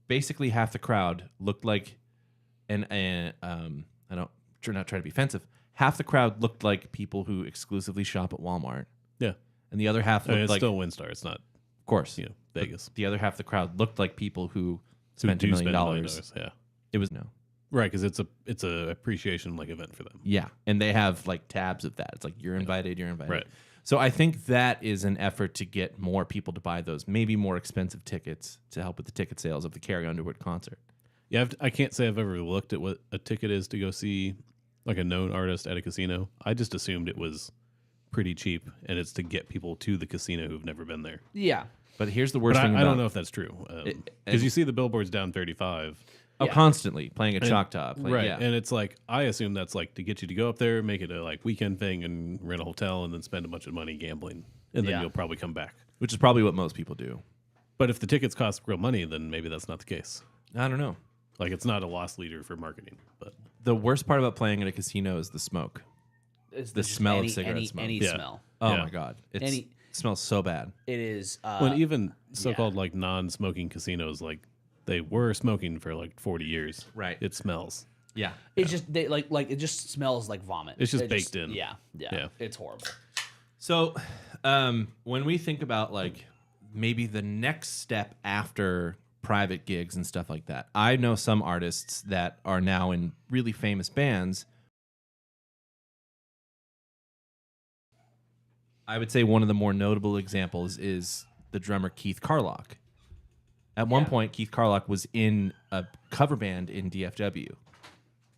basically half the crowd, looked like not trying to be offensive. Half the crowd looked like people who exclusively shop at Walmart, Yeah. and the other half I mean, looked it's like, still Windstar. It's not, of course, Vegas. the other half of the crowd looked like people who Who spent do $1 spend million. $1 million. Yeah. It was no, Right, because it's a appreciation like event for them. yeah, and they have like tabs of that. It's like you're invited, you're invited. Right. So I think that is an effort to get more people to buy those maybe more expensive tickets to help with the ticket sales of the Carrie Underwood concert. Yeah, I can't say I've ever looked at what a ticket is to go see like a known artist at a casino. I just assumed it was pretty cheap, and it's to get people to the casino who've never been there. Yeah. But here's the worst But thing I about don't know if that's true because you see the billboards down 35, Yeah. constantly playing at Choctaw, right? Yeah. And it's like I assume that's like to get you to go up there, make it a like weekend thing, and rent a hotel, and then spend a bunch of money gambling, and then Yeah. you'll probably come back. Which is probably what most people do. But if the tickets cost real money, then maybe that's not the case. I don't know. Like it's not a loss leader for marketing, but The worst part about playing at a casino is the smoke. It's The just smell of any, cigarette any, smoke. Any Yeah. smell. Oh Yeah. my god, it Any- smells so bad. It is. when even so-called like non-smoking casinos, like they were smoking for like 40 years. Right. It smells. Yeah. It's just they like it just smells like vomit. It's just It baked in. Yeah. Yeah. It's horrible. So, when we think about like maybe the next step after private gigs and stuff like that, I know some artists that are now in really famous bands. I would say one of the more notable examples is the drummer Keith Carlock. At one Yeah. point, Keith Carlock was in a cover band in DFW.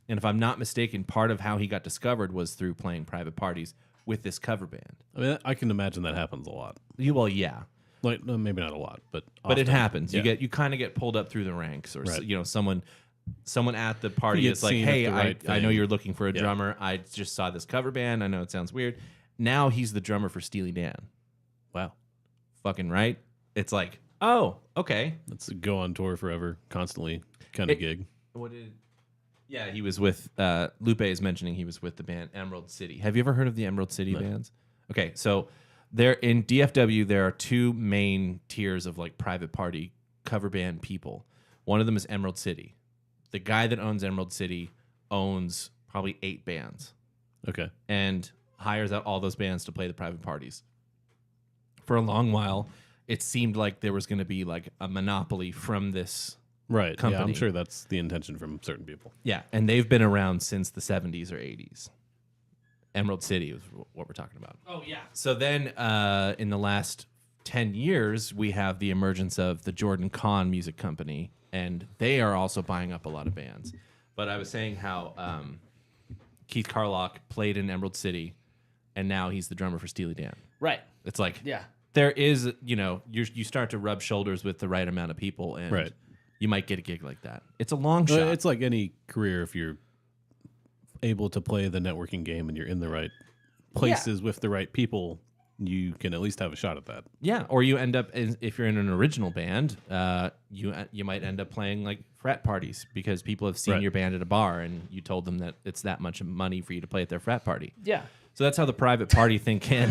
And if I'm not mistaken, part of how he got discovered was through playing private parties with this cover band. I mean, I can imagine that happens a lot. Well, yeah. Like maybe not a lot, but But it often. happens. Yeah. You kind of get pulled up through the ranks, or Right. someone at the party You get is like, seen at "Hey, the right I know thing." you're looking for a Yeah. drummer. I just saw this cover band. I know it sounds weird. Now he's the drummer for Steely Dan. Wow, Fucking right. It's like, oh, okay. that's a go on tour forever, constantly kind of It- gig. What did? Yeah, he was with. Lupe is mentioning he was with the band Emerald City. Have you ever heard of the Emerald City bands? Okay, so there in DFW there are two main tiers of like private party cover band people. One of them is Emerald City. The guy that owns Emerald City owns probably 8 bands Okay, and hires out all those bands to play the private parties. For a long while, it seemed like there was going to be like a monopoly from this. right. Yeah, Company. I'm sure that's the intention from certain people. Yeah, and they've been around since the 70s or 80s. Emerald City is what we're talking about. Oh yeah. So then in the last 10 years, we have the emergence of the Jordan Kahn Music Company, and they are also buying up a lot of bands. But I was saying how Keith Carlock played in Emerald City, and now he's the drummer for Steely Dan. Right. It's like Yeah. there is, you start to rub shoulders with the right amount of people, and Right. you might get a gig like that. It's a long Well, shot. it's like any career. If you're able to play the networking game and you're in the right places with the right people, you can at least have a shot at that. Yeah, or you end up if you're in an original band, you might end up playing like frat parties because people have seen Right. your band at a bar and you told them that it's that much money for you to play at their frat party. Yeah. So that's how the private party thing can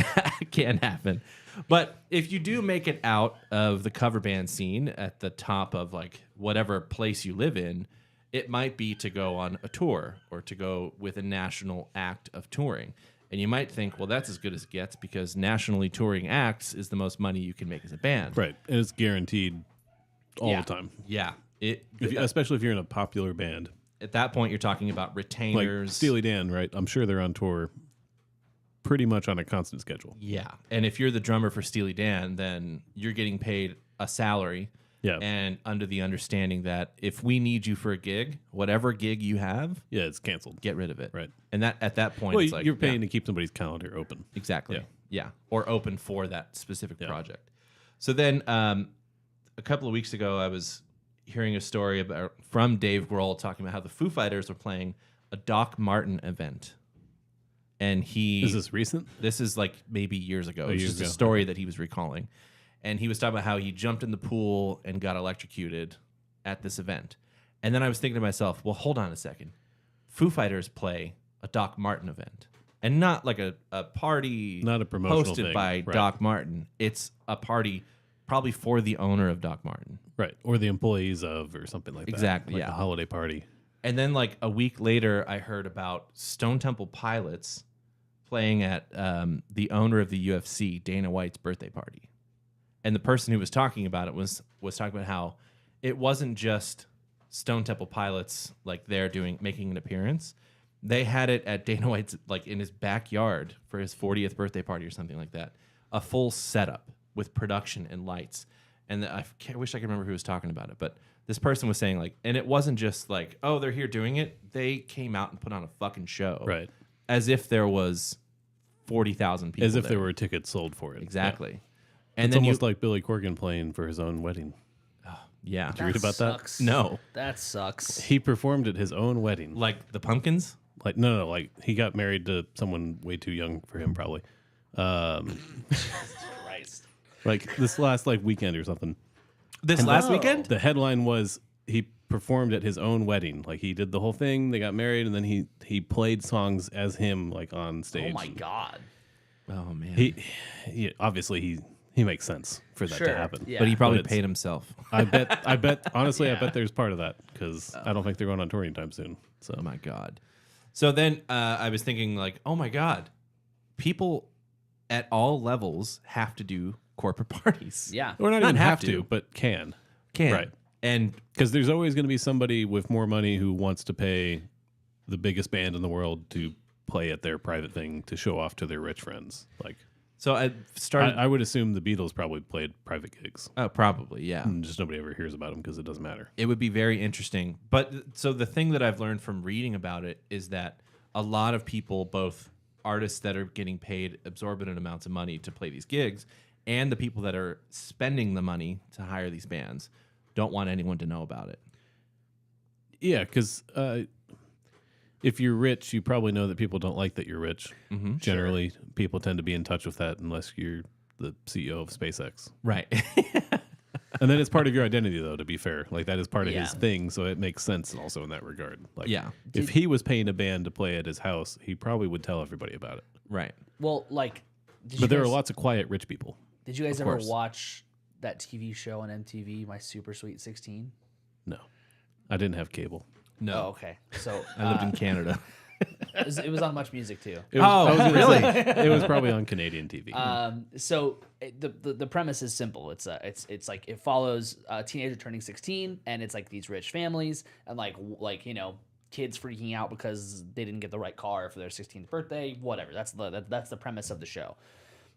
happen. But if you do make it out of the cover band scene at the top of like whatever place you live in, it might be to go on a tour or to go with a national act of touring. And you might think, well, that's as good as it gets because nationally touring acts is the most money you can make as a band. Right, and it's guaranteed all Yeah. the time. Yeah. Especially if you're in a popular band At that point, you're talking about like retainers. Steely Dan, right? I'm sure they're on tour pretty much on a constant schedule. Yeah. And if you're the drummer for Steely Dan, then you're getting paid a salary. Yeah. And under the understanding that if we need you for a gig, whatever gig you have, Yeah, it's canceled. get rid of it. Right. And that at that point, Well, it's like you're paying yeah, to keep somebody's calendar open. exactly. Yeah. Yeah. Or open for that specific Yeah. project. So then a couple of weeks ago, I was hearing a story from Dave Grohl talking about how the Foo Fighters were playing a Doc Martin event. And Is this recent? this is like maybe years ago. It's years just a ago. story that he was recalling. And he was talking about how he jumped in the pool and got electrocuted at this event. And then I was thinking to myself, well, hold on a second. Foo Fighters play a Doc Martin event. And not like a party Not a promotional hosted thing. by Right. Doc Martin. It's a party probably for the owner of Doc Martin. Right. Or the employees of or something like that. Exactly, Like yeah. a holiday party. And then like a week later, I heard about Stone Temple Pilots playing at the owner of the UFC, Dana White's birthday party. And the person who was talking about it was talking about how it wasn't just Stone Temple Pilots like they're making an appearance. They had it at Dana White's like in his backyard for his 40th birthday party or something like that. A full setup with production and lights. And I wish I could remember who was talking about it, but this person was saying like, and it wasn't just like, oh, they're here doing it. They came out and put on a fucking show, Right. As if there was 40,000 people. As if there were tickets sold for it. exactly. Yeah. And It's then almost like Billy Corgan playing for his own wedding. yeah, you read about that? sucks. no, That sucks. He performed at his own wedding. like the Pumpkins. Like no, like he got married to someone way too young for him, probably. Christ. Like this last like weekend or something. This last weekend. The headline was he performed at his own wedding. Like he did the whole thing. They got married, and then he played songs as him, like on stage. Oh my god. Oh man, He obviously he makes sense for that Sure, to happen. yeah. but he probably But it's- paid himself. I bet honestly, I Yeah. bet there's part of that because I don't think they're going on tour anytime soon. So Oh my god. So then I was thinking like, oh my god, people at all levels have to do corporate parties. Yeah. or not Not even have have to. to, but can. Can. Right. And Because there's always going to be somebody with more money who wants to pay the biggest band in the world to play at their private thing to show off to their rich friends. Like so I started. I would assume the Beatles probably played private gigs. oh, probably, yeah. And just nobody ever hears about them because it doesn't matter. It would be very interesting. But so the thing that I've learned from reading about it is that a lot of people, both artists that are getting paid exorbitant amounts of money to play these gigs and the people that are spending the money to hire these bands don't want anyone to know about it. Yeah, because if you're rich, you probably know that people don't like that you're rich. Mm-hmm. Generally, people tend to be in touch with that unless you're the CEO of SpaceX. Right. And then it's part of your identity, though, to be fair. Like, that is part of Yeah. his thing, so it makes sense also in that regard. Like, Yeah. if he was paying a band to play at his house, he probably would tell everybody about it. Right. Well, like, But there are lots of quiet rich people. Did you guys Of ever course. watch that TV show on MTV, My Super Sweet 16? No. I didn't have cable. No. Oh, okay. So I lived in Canada. it was on Much Music too. It was, I was gonna really? say, it was probably on Canadian TV. So the premise is simple. It's like it follows a teenager turning 16, and it's like these rich families and like kids freaking out because they didn't get the right car for their 16th birthday. Whatever. That's the premise of the show.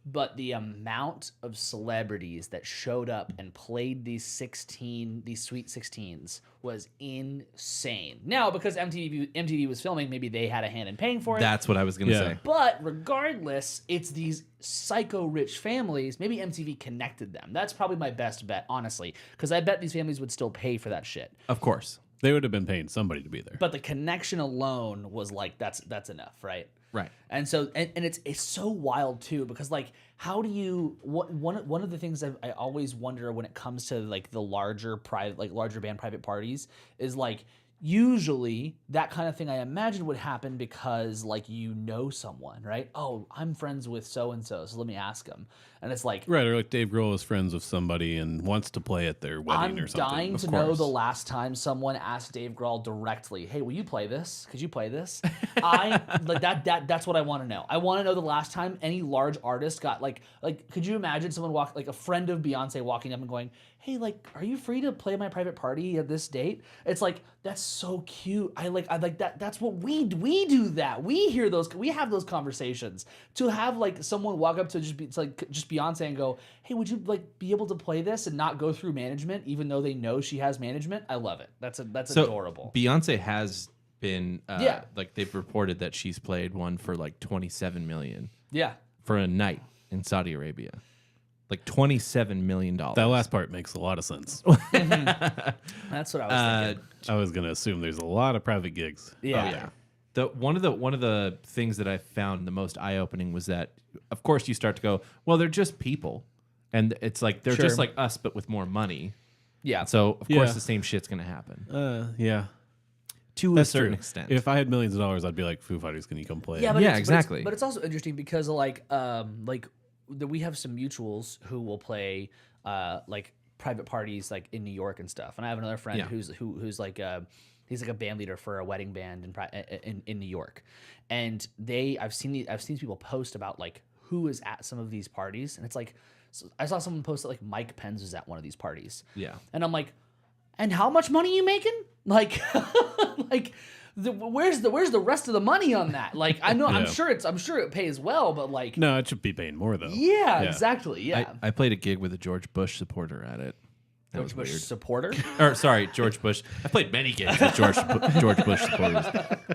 But the amount of celebrities that showed up and played these Sweet 16s was insane. Now, because MTV was filming, maybe they had a hand in paying for it. That's what I was going to Yeah. say. But regardless, it's these psycho rich families. Maybe MTV connected them. That's probably my best bet, honestly, because I bet these families would still pay for that shit. Of course. They would have been paying somebody to be there. But the connection alone was like that's enough, right? Right. And so and it's so wild too, because like how do you one of the things I always wonder when it comes to like the larger band private parties is like usually that kind of thing I imagine would happen because like you know someone, right? Oh, I'm friends with so and so let me ask them. And it's like Right, or like Dave Grohl is friends with somebody and wants to play at their wedding I'm or something. dying to know the last time someone asked Dave Grohl directly, "Hey, will you play this? Could you play this?" I like that's what I want to know. I want to know the last time any large artist got like could you imagine someone like a friend of Beyonce walking up and going, "Hey, like are you free to play my private party at this date?" It's like that's so cute. I like that. That's what we do that. We have those conversations. To have like someone walk up to just Beyonce and go, "Hey, would you like be able to play this and not go through management, even though they know she has management?" I love it. That's adorable. Beyonce has been, Yeah. like they've reported that she's played one for like 27 million Yeah. for a night in Saudi Arabia. Like $27 million. That last part makes a lot of sense. That's what I was thinking. I was going to assume there's a lot of private gigs. Yeah. Oh yeah. One of the things that I found the most eye opening was that, of course, you start to go, well, they're just people, and it's like they're just Sure. like us, but with more money. Yeah. So of Yeah. course, the same shit's gonna happen Yeah. to That's a certain true. extent. If I had millions of dollars, I'd be like, Foo Fighters, can you come play? Yeah, Yeah, it's exactly. But it's also interesting because we have some mutuals who will play like private parties like in New York and stuff. And I have another friend Yeah. who's like he's like a band leader for a wedding band in New York. And I've seen these people post about like who is at some of these parties, and it's like I saw someone post that like Mike Pence was at one of these parties. Yeah. And I'm like, and how much money you making? Like, where's the rest of the money on that? Like, I know, I'm Yeah. sure it pays well, but like, No, it should be paying more, though. yeah, exactly, yeah. I played a gig with a George Bush supporter at it. That George was Bush weird. supporter. Or sorry, George Bush. I played many gigs with George Bush supporters.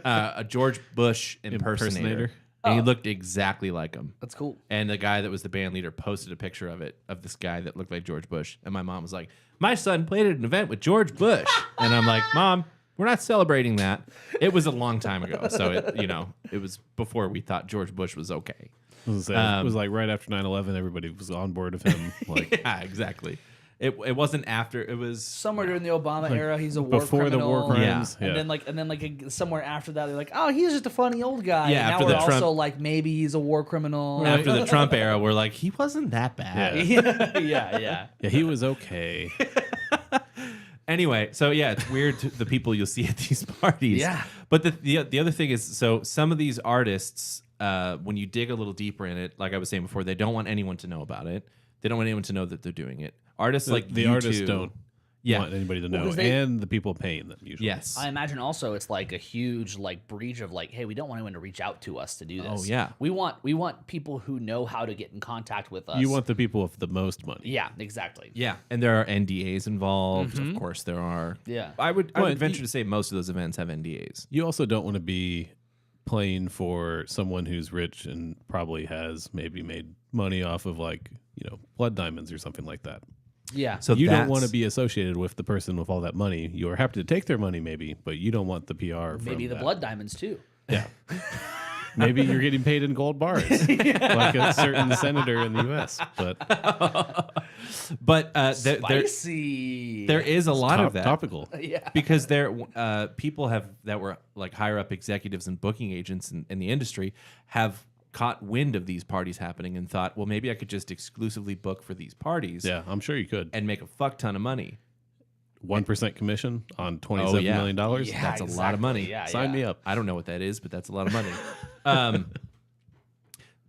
A George Bush impersonator. Impersonator? And he looked exactly like him. That's cool. And the guy that was the band leader posted a picture of this guy that looked like George Bush. And my mom was like, "My son played at an event with George Bush." And I'm like, "Mom, we're not celebrating that." It was a long time ago. So, it was before we thought George Bush was okay. I was gonna say, it was like right after 9/11, everybody was on board of him. Like, Yeah, exactly. It wasn't after. It was Somewhere during the Obama era, he's a war before criminal. the war crimes. And then somewhere after that, they're like, "Oh, he's just a funny old guy." Yeah, And after now we're the Trump- also like, maybe he's a war criminal. after the Trump era. We're like, he wasn't that bad. Yeah. yeah. yeah, he was okay. Anyway, so yeah, it's weird the people you'll see at these parties. Yeah. But the other thing is, so some of these artists, when you dig a little deeper in it, like I was saying before, they don't want anyone to know about it. They don't want anyone to know that they're doing it. Artists like the you artists two- don't Yeah. want anybody to know, 'cause they- and the people paying them usually. Yes. I imagine also it's like a huge like breach of like, hey, we don't want anyone to reach out to us to do this. Oh, yeah. We want people who know how to get in contact with us. You want the people with the most money. Yeah, exactly. Yeah, and there are NDAs involved. Of course, there are. Yeah. I would Well, venture to say most of those events have NDAs. You also don't want to be playing for someone who's rich and probably has maybe made money off of like, blood diamonds or something like that. Yeah. So You don't that's- want to be associated with the person with all that money. You are happy to take their money, maybe, but you don't want the PR. Maybe from the that. blood diamonds too. Yeah. Maybe you're getting paid in gold bars, like a certain senator in the U.S. But But Spicy. there is a lot of that. topical. Yeah. Because people that were like higher up executives and booking agents in the industry have caught wind of these parties happening and thought, well, maybe I could just exclusively book for these parties Yeah, I'm sure you could. and make a fuck ton of money. 1% commission on $27 million dollars. Yeah, That's a lot of money. Yeah, Sign me up. I don't know what that is, but that's a lot of money.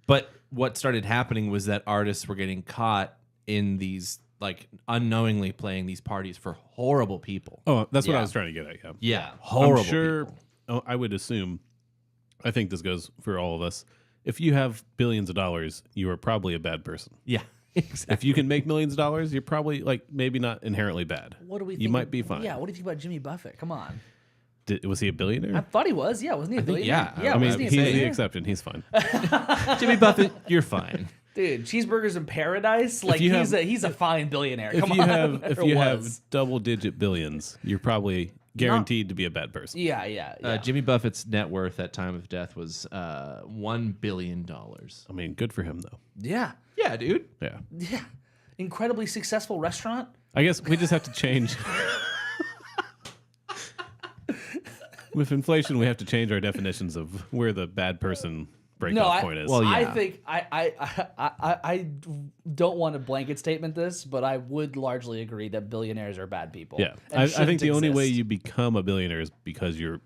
But what started happening was that artists were getting caught in these, like, unknowingly playing these parties for horrible people. Oh, that's what Yeah. I was trying to get at. Yeah. Yeah, horrible. I'm sure. people. I would assume. I think this goes for all of us. If you have billions of dollars, you are probably a bad person. Yeah, exactly. If you can make millions of dollars, you're probably maybe not inherently bad. What do we? You think might of- be fine. Yeah. What do you think about Jimmy Buffett? Come on. Was he a billionaire? I thought he was. Yeah, wasn't he a billionaire? yeah. I mean, wasn't he's he a the billionaire? exception. He's fine. Jimmy Buffett, you're fine. Dude, cheeseburgers in paradise. Like you he's a fine billionaire. If Come you on. have Or have was. double-digit billions, you're probably guaranteed to be a bad person. Yeah, yeah. Jimmy Buffett's net worth at time of death was $1 billion. I mean, good for him though. yeah. Yeah, dude. Yeah. Yeah. Incredibly successful restaurant. I guess we just have to change. With inflation, we have to change our definitions of where the bad person breakout point is. well, I yeah. think I don't want to blanket statement this, but I would largely agree that billionaires are bad people. yeah, and I think shouldn't the only way exist. you become a billionaire is because you're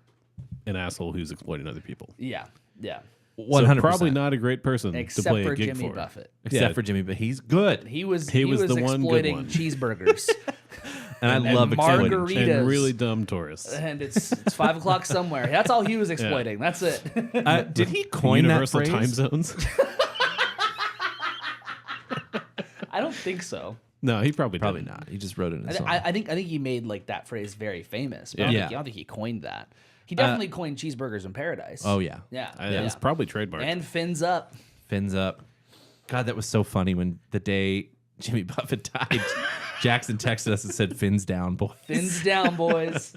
an asshole who's exploiting other people. Yeah, yeah. 100%. So probably not a great person to Except play for a gig Jimmy for. Buffett. Except Yeah. for Jimmy, but he's good. He was He was the one good exploiting one. cheeseburgers. And I and love exploiting. margaritas. And really dumb tourists. And it's 5 o'clock somewhere. That's all he was exploiting. That's it. Did he coin Universal that time phrase? zones. I don't think so. No, he probably Probably didn't. not. He just wrote it in a song. I think he made like that phrase very famous. But Yeah. I don't think he coined that. He definitely coined cheeseburgers in paradise. Oh, yeah. Yeah. It's probably trademarked. And fins up. Fins up. God, that was so funny when the day Jimmy Buffett died, Jackson texted us and said, "Fins down, boys." Fins down, boys.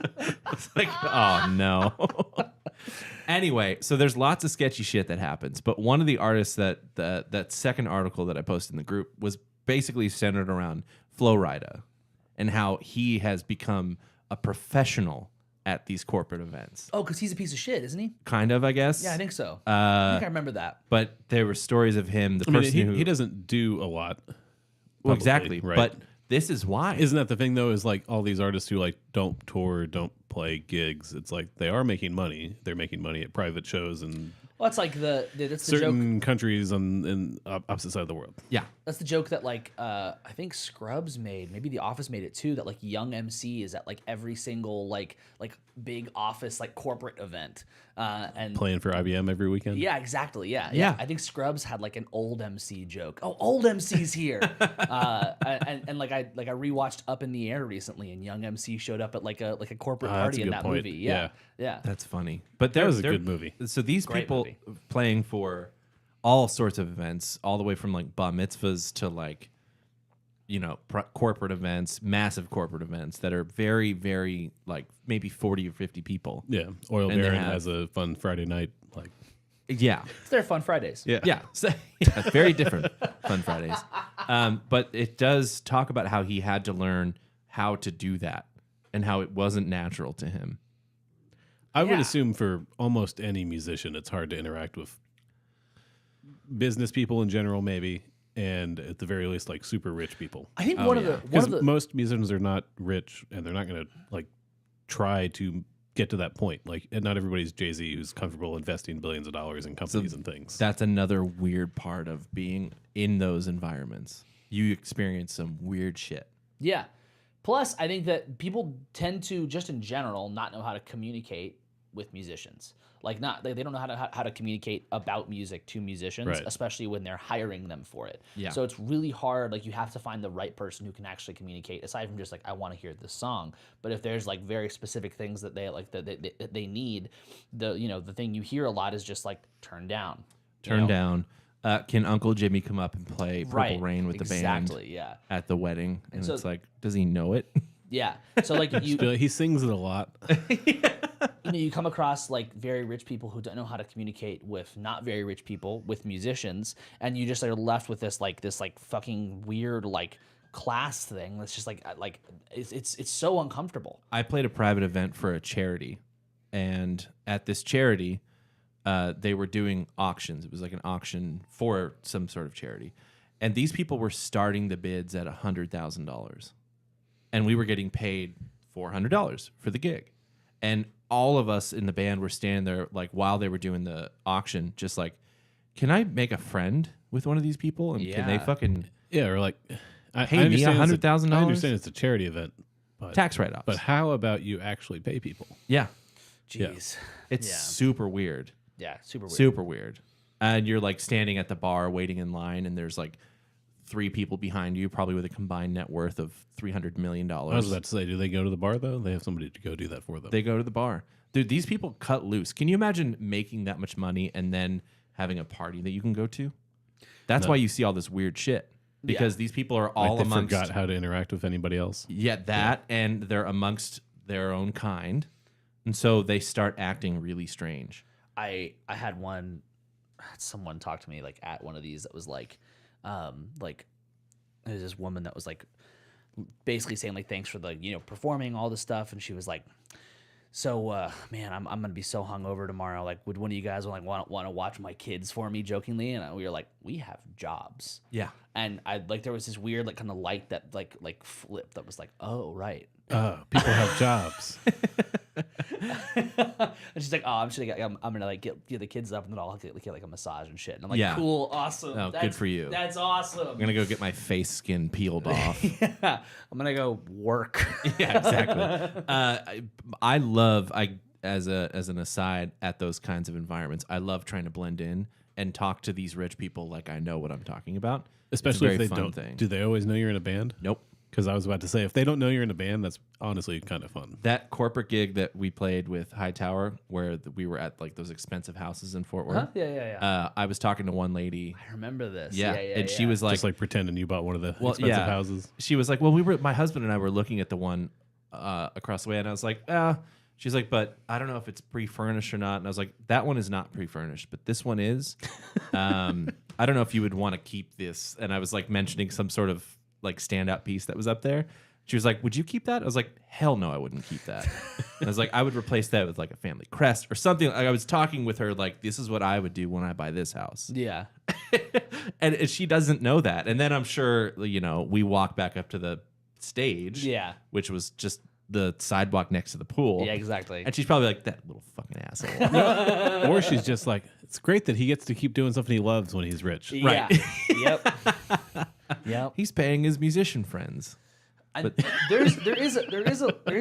It's like, oh no. Anyway, so there's lots of sketchy shit that happens, but one of the artists that second article that I posted in the group was basically centered around Flo Rida and how he has become a professional at these corporate events. Oh, because he's a piece of shit, isn't he? Kind of, I guess. Yeah, I think so. I think I remember that. But there were stories of him, the I mean, person who he doesn't do a lot. well, publicly, exactly. right? But this is why. Isn't that the thing though? Is like all these artists who like don't tour, don't play gigs. It's like they are making money. They're making money at private shows and Well, it's like that's the joke. certain countries on opposite side of the world. yeah. That's the joke that like I think Scrubs made, maybe The Office made it too. That like young MC is at like every single like big office like corporate event, and Playing for IBM every weekend. yeah, exactly, yeah. Yeah. I think Scrubs had like an old MC joke. Oh, old MC's here, and like I rewatched Up in the Air recently, and young MC showed up at like a corporate that's party a in good that point. movie. Yeah, yeah. That's funny. But That was a they're- good movie. So these Great people movie. playing for all sorts of events, all the way from like bar mitzvahs to like, corporate events, massive corporate events that are very, very like maybe 40 or 50 people. Yeah. Oil And they Baron have- has a fun Friday night. Like Yeah. It's their fun Fridays. yeah. Yeah. So, yeah, very different Fun Fridays. But it does talk about how he had to learn how to do that and how it wasn't natural to him. I would Yeah. assume for almost any musician, it's hard to interact with business people in general, maybe, and at the very least, like super rich people. I think Oh, one of yeah. the one Because of the most musicians are not rich, and they're not going to like try to get to that point. Like, and not everybody's Jay-Z who's comfortable investing billions of dollars in companies and things. That's another weird part of being in those environments. You experience some weird shit. Yeah. Plus, I think that people tend to, just in general, not know how to communicate with musicians. Like, they don't know how to communicate about music to musicians, Right. especially when they're hiring them for it. Yeah. So it's really hard. Like, you have to find the right person who can actually communicate. Aside from just like, I want to hear this song. But if there's like very specific things that they like that they need, the thing you hear a lot is just like turn down. you Turn know? down. Can Uncle Jimmy come up and play Purple Rain with the band Exactly, yeah. at the wedding? And so- it's like, does he know it? Yeah. So like you He sings it a lot. you come across like very rich people who don't know how to communicate with not very rich people, with musicians, and you just are left with this fucking weird like class thing that's just like it's so uncomfortable. I played a private event for a charity, and at this charity, they were doing auctions. It was like an auction for some sort of charity, and these people were starting the bids at $100,000, and we were getting paid $400 for the gig, and all of us in the band were standing there like while they were doing the auction, just like, can I make a friend with one of these people, and can they Yeah. fucking Yeah, or like, Pay me understand it's a- $100,000? I understand it's a charity event, but tax write-offs? But how about you actually pay people? Yeah, Jeez. it's Yeah. super weird. Yeah, super weird. Super weird. And you're like standing at the bar waiting in line, and there's like 3 people behind you, probably with a combined net worth of $300 million. I was about to say, do they go to the bar though? They have somebody to go do that for them. They go to the bar. Dude, these people cut loose. Can you imagine making that much money and then having a party that you can go to? That's why you see all this weird shit. Because these people are all Like they amongst forgot how to interact with anybody else. and they're amongst their own kind. And so they start acting really strange. I had someone talk to me like at one of these that was like there's this woman that was like basically saying like thanks for the performing all this stuff, and she was like, so man, I'm gonna be so hungover tomorrow, like would one of you guys want to watch my kids for me, jokingly, and we were like, we have jobs. Yeah. And I like there was this weird like kind of light that like flipped that was like, oh right. People have jobs. And she's like, oh, I'm gonna like get the kids up, and then I'll get like a massage and shit. And I'm like, Yeah. cool, awesome. Oh, good for you. That's awesome. I'm going to go get my face skin peeled off. Yeah, I'm gonna go work. Yeah, exactly. I love as an aside at those kinds of environments, I love trying to blend in and talk to these rich people like I know what I'm talking about. Especially it's a if very they fun don't. thing. Do they always know you're in a band? Nope. Because I was about to say, if they don't know you're in a band, that's honestly kind of fun. That corporate gig that we played with Hightower, where we were at like those expensive houses in Fort Worth. Huh? Yeah. I was talking to one lady. I remember this. Yeah, and she was Just like pretending you bought one of the Well, expensive yeah. houses. She was like, well, my husband and I were looking at the one across the way, and I was like, she's like, but I don't know if it's pre-furnished or not. And I was like, that one is not pre-furnished, but this one is. I don't know if you would want to keep this. And I was like mentioning some sort of like standout piece that was up there. She was like, would you keep that? I was like, hell no, I wouldn't keep that. And I was like, I would replace that with like a family crest or something. Like, I was talking with her like, this is what I would do when I buy this house. Yeah. And she doesn't know that. And then I'm sure, we walk back up to the stage, Yeah. which was just the sidewalk next to the pool. Yeah, exactly. And she's probably like, that little fucking asshole. Or she's just like, it's great that he gets to keep doing something he loves when he's rich. Yeah. Yep. Yep. He's paying his musician friends. And there is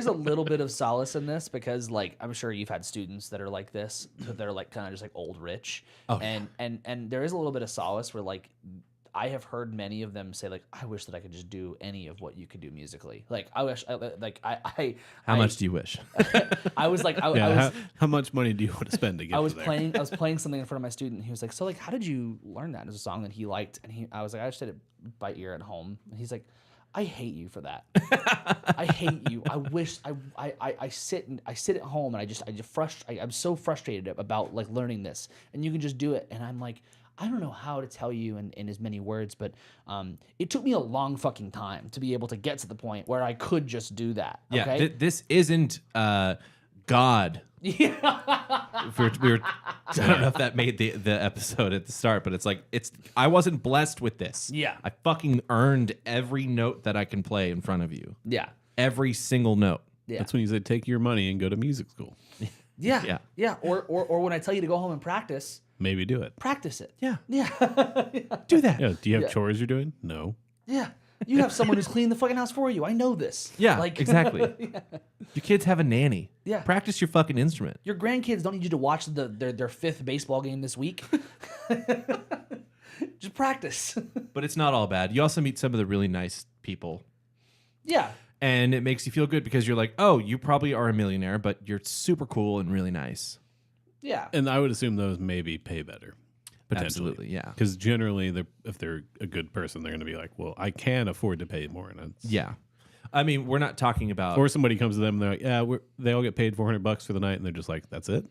a little bit of solace in this, because like I'm sure you've had students that are like this, that are like kind of just like old rich, and there is a little bit of solace where like I have heard many of them say like, I wish that I could just do any of what you could do musically. Like I wish How much do you wish? I was like I Yeah, was how much money do you want to spend to get I was there? playing something in front of my student. And he was like, so like how did you learn that? It was a song that he liked, and I was like, I just did it by ear at home. And he's like, I hate you for that. I hate you. I wish I sit at home and I'm so frustrated about like learning this, and you can just do it. And I'm like, I don't know how to tell you in as many words, but it took me a long fucking time to be able to get to the point where I could just do that. Yeah, Okay? this isn't God. Yeah. we were I don't know if that made the episode at the start, but it's like I wasn't blessed with this. Yeah. I fucking earned every note that I can play in front of you. Yeah. Every single note. Yeah. That's when you say take your money and go to music school. Yeah. Yeah. Yeah. Or when I tell you to go home and practice Maybe do it. Yeah. Yeah. Do that. Yeah. Do you have Yeah. chores you're doing? No. Yeah. You have someone who's cleaning the fucking house for you. I know this. Yeah, Like exactly. Your kids have a nanny. Yeah. Practice your fucking instrument. Your grandkids don't need you to watch their fifth baseball game this week. Just practice. But it's not all bad. You also meet some of the really nice people. Yeah. And it makes you feel good because you're like, oh, you probably are a millionaire, but you're super cool and really nice. Yeah. And I would assume those maybe pay better. Potentially. Absolutely, yeah. Because generally, if they're a good person, they're going to be like, well, I can afford to pay more. And it's, Yeah. I mean, we're not talking about Or somebody comes to them and they're like, yeah, they all get paid $400 for the night. And they're just like, that's it?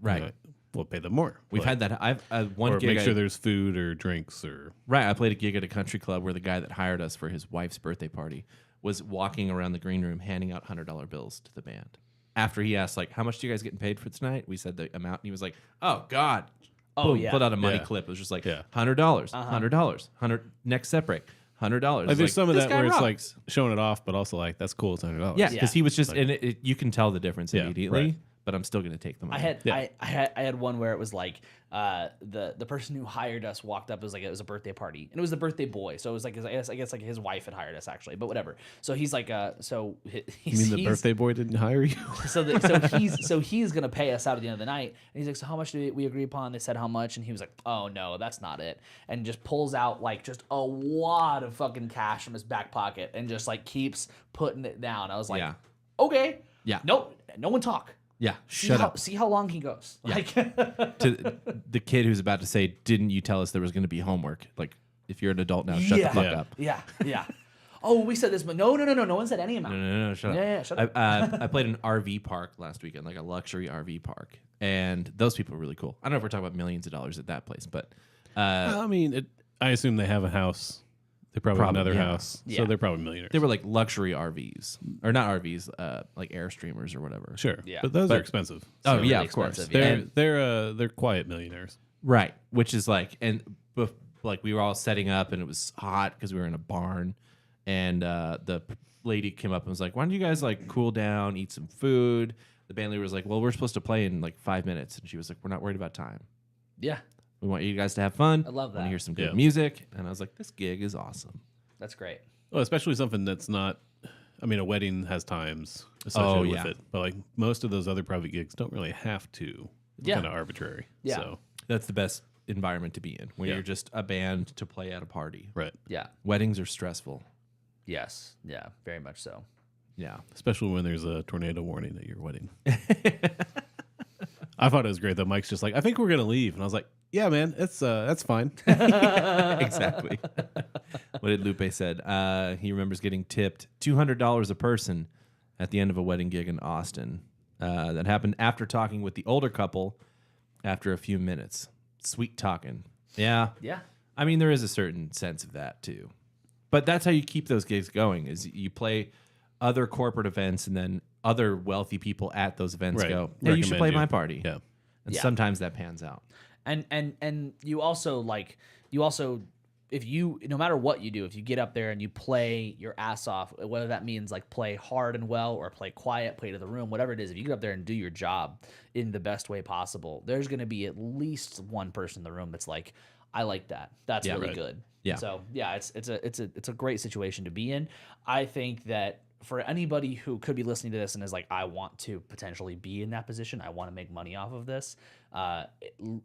right. And they're like, we'll pay them more. We've had that. I've one Or gig. make sure there's food or drinks or. Right. I played a gig at a country club where the guy that hired us for his wife's birthday party was walking around the green room handing out $100 bills to the band. After he asked, like, how much do you guys getting paid for tonight? We said the amount, and he was like, oh, God. Oh, Boom, yeah. pulled out a money Yeah. clip. It was just like Yeah. $100, $100, next set break, $100. Like, there's some of this that guy where it's like rocks. showing it off, but also like, that's cool. It's $100. Yeah, because he was just, Like- and you can tell the difference Yeah, immediately, right. but I'm still going to take the money. I had one where it was like the person who hired us walked up. It was a birthday party, and it was the birthday boy. So it was like I guess like his wife had hired us actually, but whatever. So he's like so You he's, mean the birthday boy didn't hire you? so he's gonna pay us out at the end of the night, and he's like, so how much did we agree upon? They said how much, and he was like, oh no, that's not it, and just pulls out like just a wad of fucking cash from his back pocket and just like keeps putting it down. I was like, Yeah. okay, Yeah. no one talk. Yeah, See shut how, up. See how long he goes. Like, To the kid who's about to say, didn't you tell us there was going to be homework? Like, if you're an adult now, shut the Yeah. fuck Yeah. up. yeah. Oh, we said this, but no one said any amount. No, shut up. Yeah, shut up. I played an RV park last weekend, like a luxury RV park, and those people were really cool. I don't know if we're talking about millions of dollars at that place, but I mean, I assume they have a house. They probably have Probably, another yeah. house. Yeah. So they're probably millionaires. they were like luxury RVs, or not RVs, like Airstreamers or whatever. Sure. Yeah. But those are But- expensive. Oh So yeah, really of course. expensive, yeah. They're quiet millionaires. Right, which is like, and like we were all setting up, and it was hot because we were in a barn, and the lady came up and was like, "Why don't you guys like cool down, eat some food?" The band leader was like, "Well, we're supposed to play in like 5 minutes," and she was like, "We're not worried about time. Yeah, We want you guys to have fun. I love Want to that. hear some good Yeah. music." And I was like, "This gig is awesome." that's great. Well, especially something that's not. I mean, a wedding has times associated yeah. with it, but like most of those other private gigs don't really have to. It's Yeah. kind of arbitrary. Yeah. So That's the best environment to be in when Yeah. you're just a band to play at a party. right, Yeah. Weddings are stressful. Yes. Yeah. Very much so. Yeah. especially when there's a tornado warning at your wedding. I thought it was great that Mike's just like, I think we're gonna leave, and I was like, yeah, man, it's that's fine. Exactly. What did Lupe said? He remembers getting tipped $200 a person at the end of a wedding gig in Austin. That happened after talking with the older couple after a few minutes. Sweet talking. Yeah. Yeah. I mean, there is a certain sense of that too. But that's how you keep those gigs going is you play other corporate events and then other wealthy people at those events Right. go, hey, you should Recommend play you. my party. Yeah. And Yeah. sometimes that pans out. And you also if you no matter what you do, if you get up there and you play your ass off, whether that means like play hard and well or play quiet, play to the room, whatever it is, if you get up there and do your job in the best way possible, there's going to be at least one person in the room that's like, I like that. That's Yeah, really right. good. Yeah. So yeah, it's a great situation to be in. I think that for anybody who could be listening to this and is like, I want to potentially be in that position, I want to make money off of this.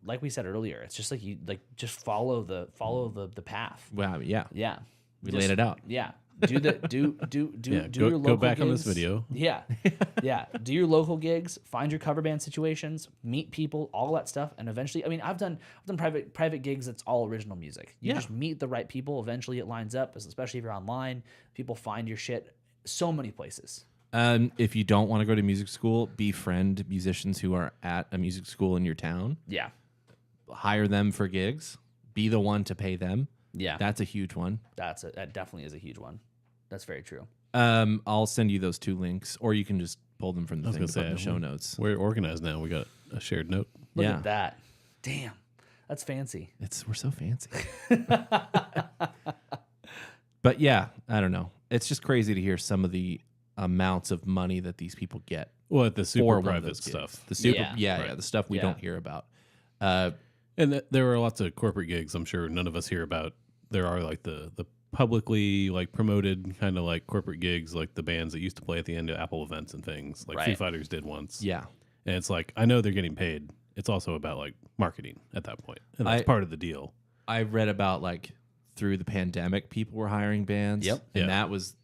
Like we said earlier, it's just like you just follow the path. Well, I mean, yeah. Yeah, We Just- laid it out. Yeah, do the do Yeah, do go- your go local back on this gigs. video. Yeah, yeah. Do your local gigs. Find your cover band situations. Meet people. All that stuff. And eventually, I mean, I've done private gigs that's all original music. You Yeah. just meet the right people. Eventually, it lines up. Especially if you're online, people find your shit so many places. If you don't want to go to music school, befriend musicians who are at a music school in your town. Yeah, Hire them for gigs. Be the one to pay them. yeah. That's a huge one. That definitely is a huge one. That's very true. I'll send you those 2 links, or you can just pull them from the was thing gonna to put in the say, show notes. We're organized now. We got a shared note. Look Yeah. at that. Damn, that's fancy. We're so fancy. But yeah, I don't know. It's just crazy to hear some of the amounts of money that these people get Well, at the for super one of private those gigs. stuff. The super, Yeah. yeah, Right. the stuff we Yeah. don't hear about. And there are lots of corporate gigs I'm sure none of us hear about. There are like the publicly like promoted kind of like corporate gigs, like the bands that used to play at the end of Apple events and things, like Foo Right. Fighters did once. Yeah, And it's like, I know they're getting paid. It's also about like marketing at that point. And that's part of the deal. I read about like through the pandemic, people were hiring bands. Yep. and Yeah. that was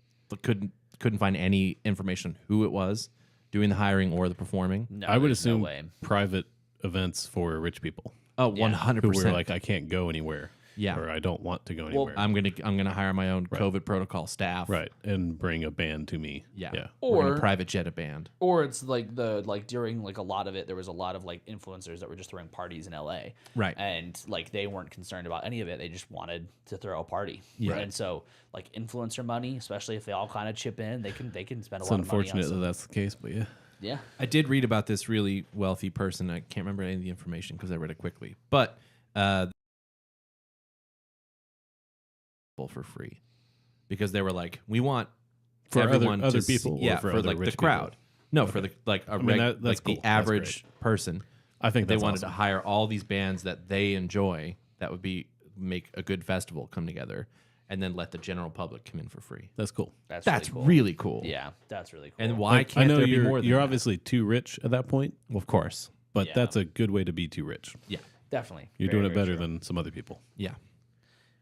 couldn't find any information on who it was doing the hiring or the performing. No, I would there's assume no way. private events for rich people. Oh, Yeah. 100%. who were like, I can't go anywhere. Yeah. Or I don't want to go anywhere. I'm gonna hire my own COVID protocol staff. right. And bring a band to me. Yeah. Yeah. We're gonna Or- private jet a band. Or it's like during like a lot of it, there was a lot of like influencers that were just throwing parties in LA. Right. And like they weren't concerned about any of it. They just wanted to throw a party. Yeah. And so like influencer money, especially if they all kind of chip in, they can spend a It's lot of money on unfortunate that some- that's the case, but yeah. Yeah. I did read about this really wealthy person. I can't remember any of the information because I read it quickly. But for free because they were like, we want For everyone other to see- people or yeah, for for other like the rich crowd. people? No, for the like a mean, like that's cool. the That's average person. I think They that's wanted awesome. to hire all these bands that they enjoy that would make a good festival come together, and then let the general public come in for free. That's cool. That's really cool. Yeah, that's really cool. And why Like, can't I know there be you're, more than you're that? obviously too rich at that point, Well, of course. but Yeah. that's a good way to be too rich. Yeah. Definitely. You're Very, doing it very better true. than some other people. Yeah.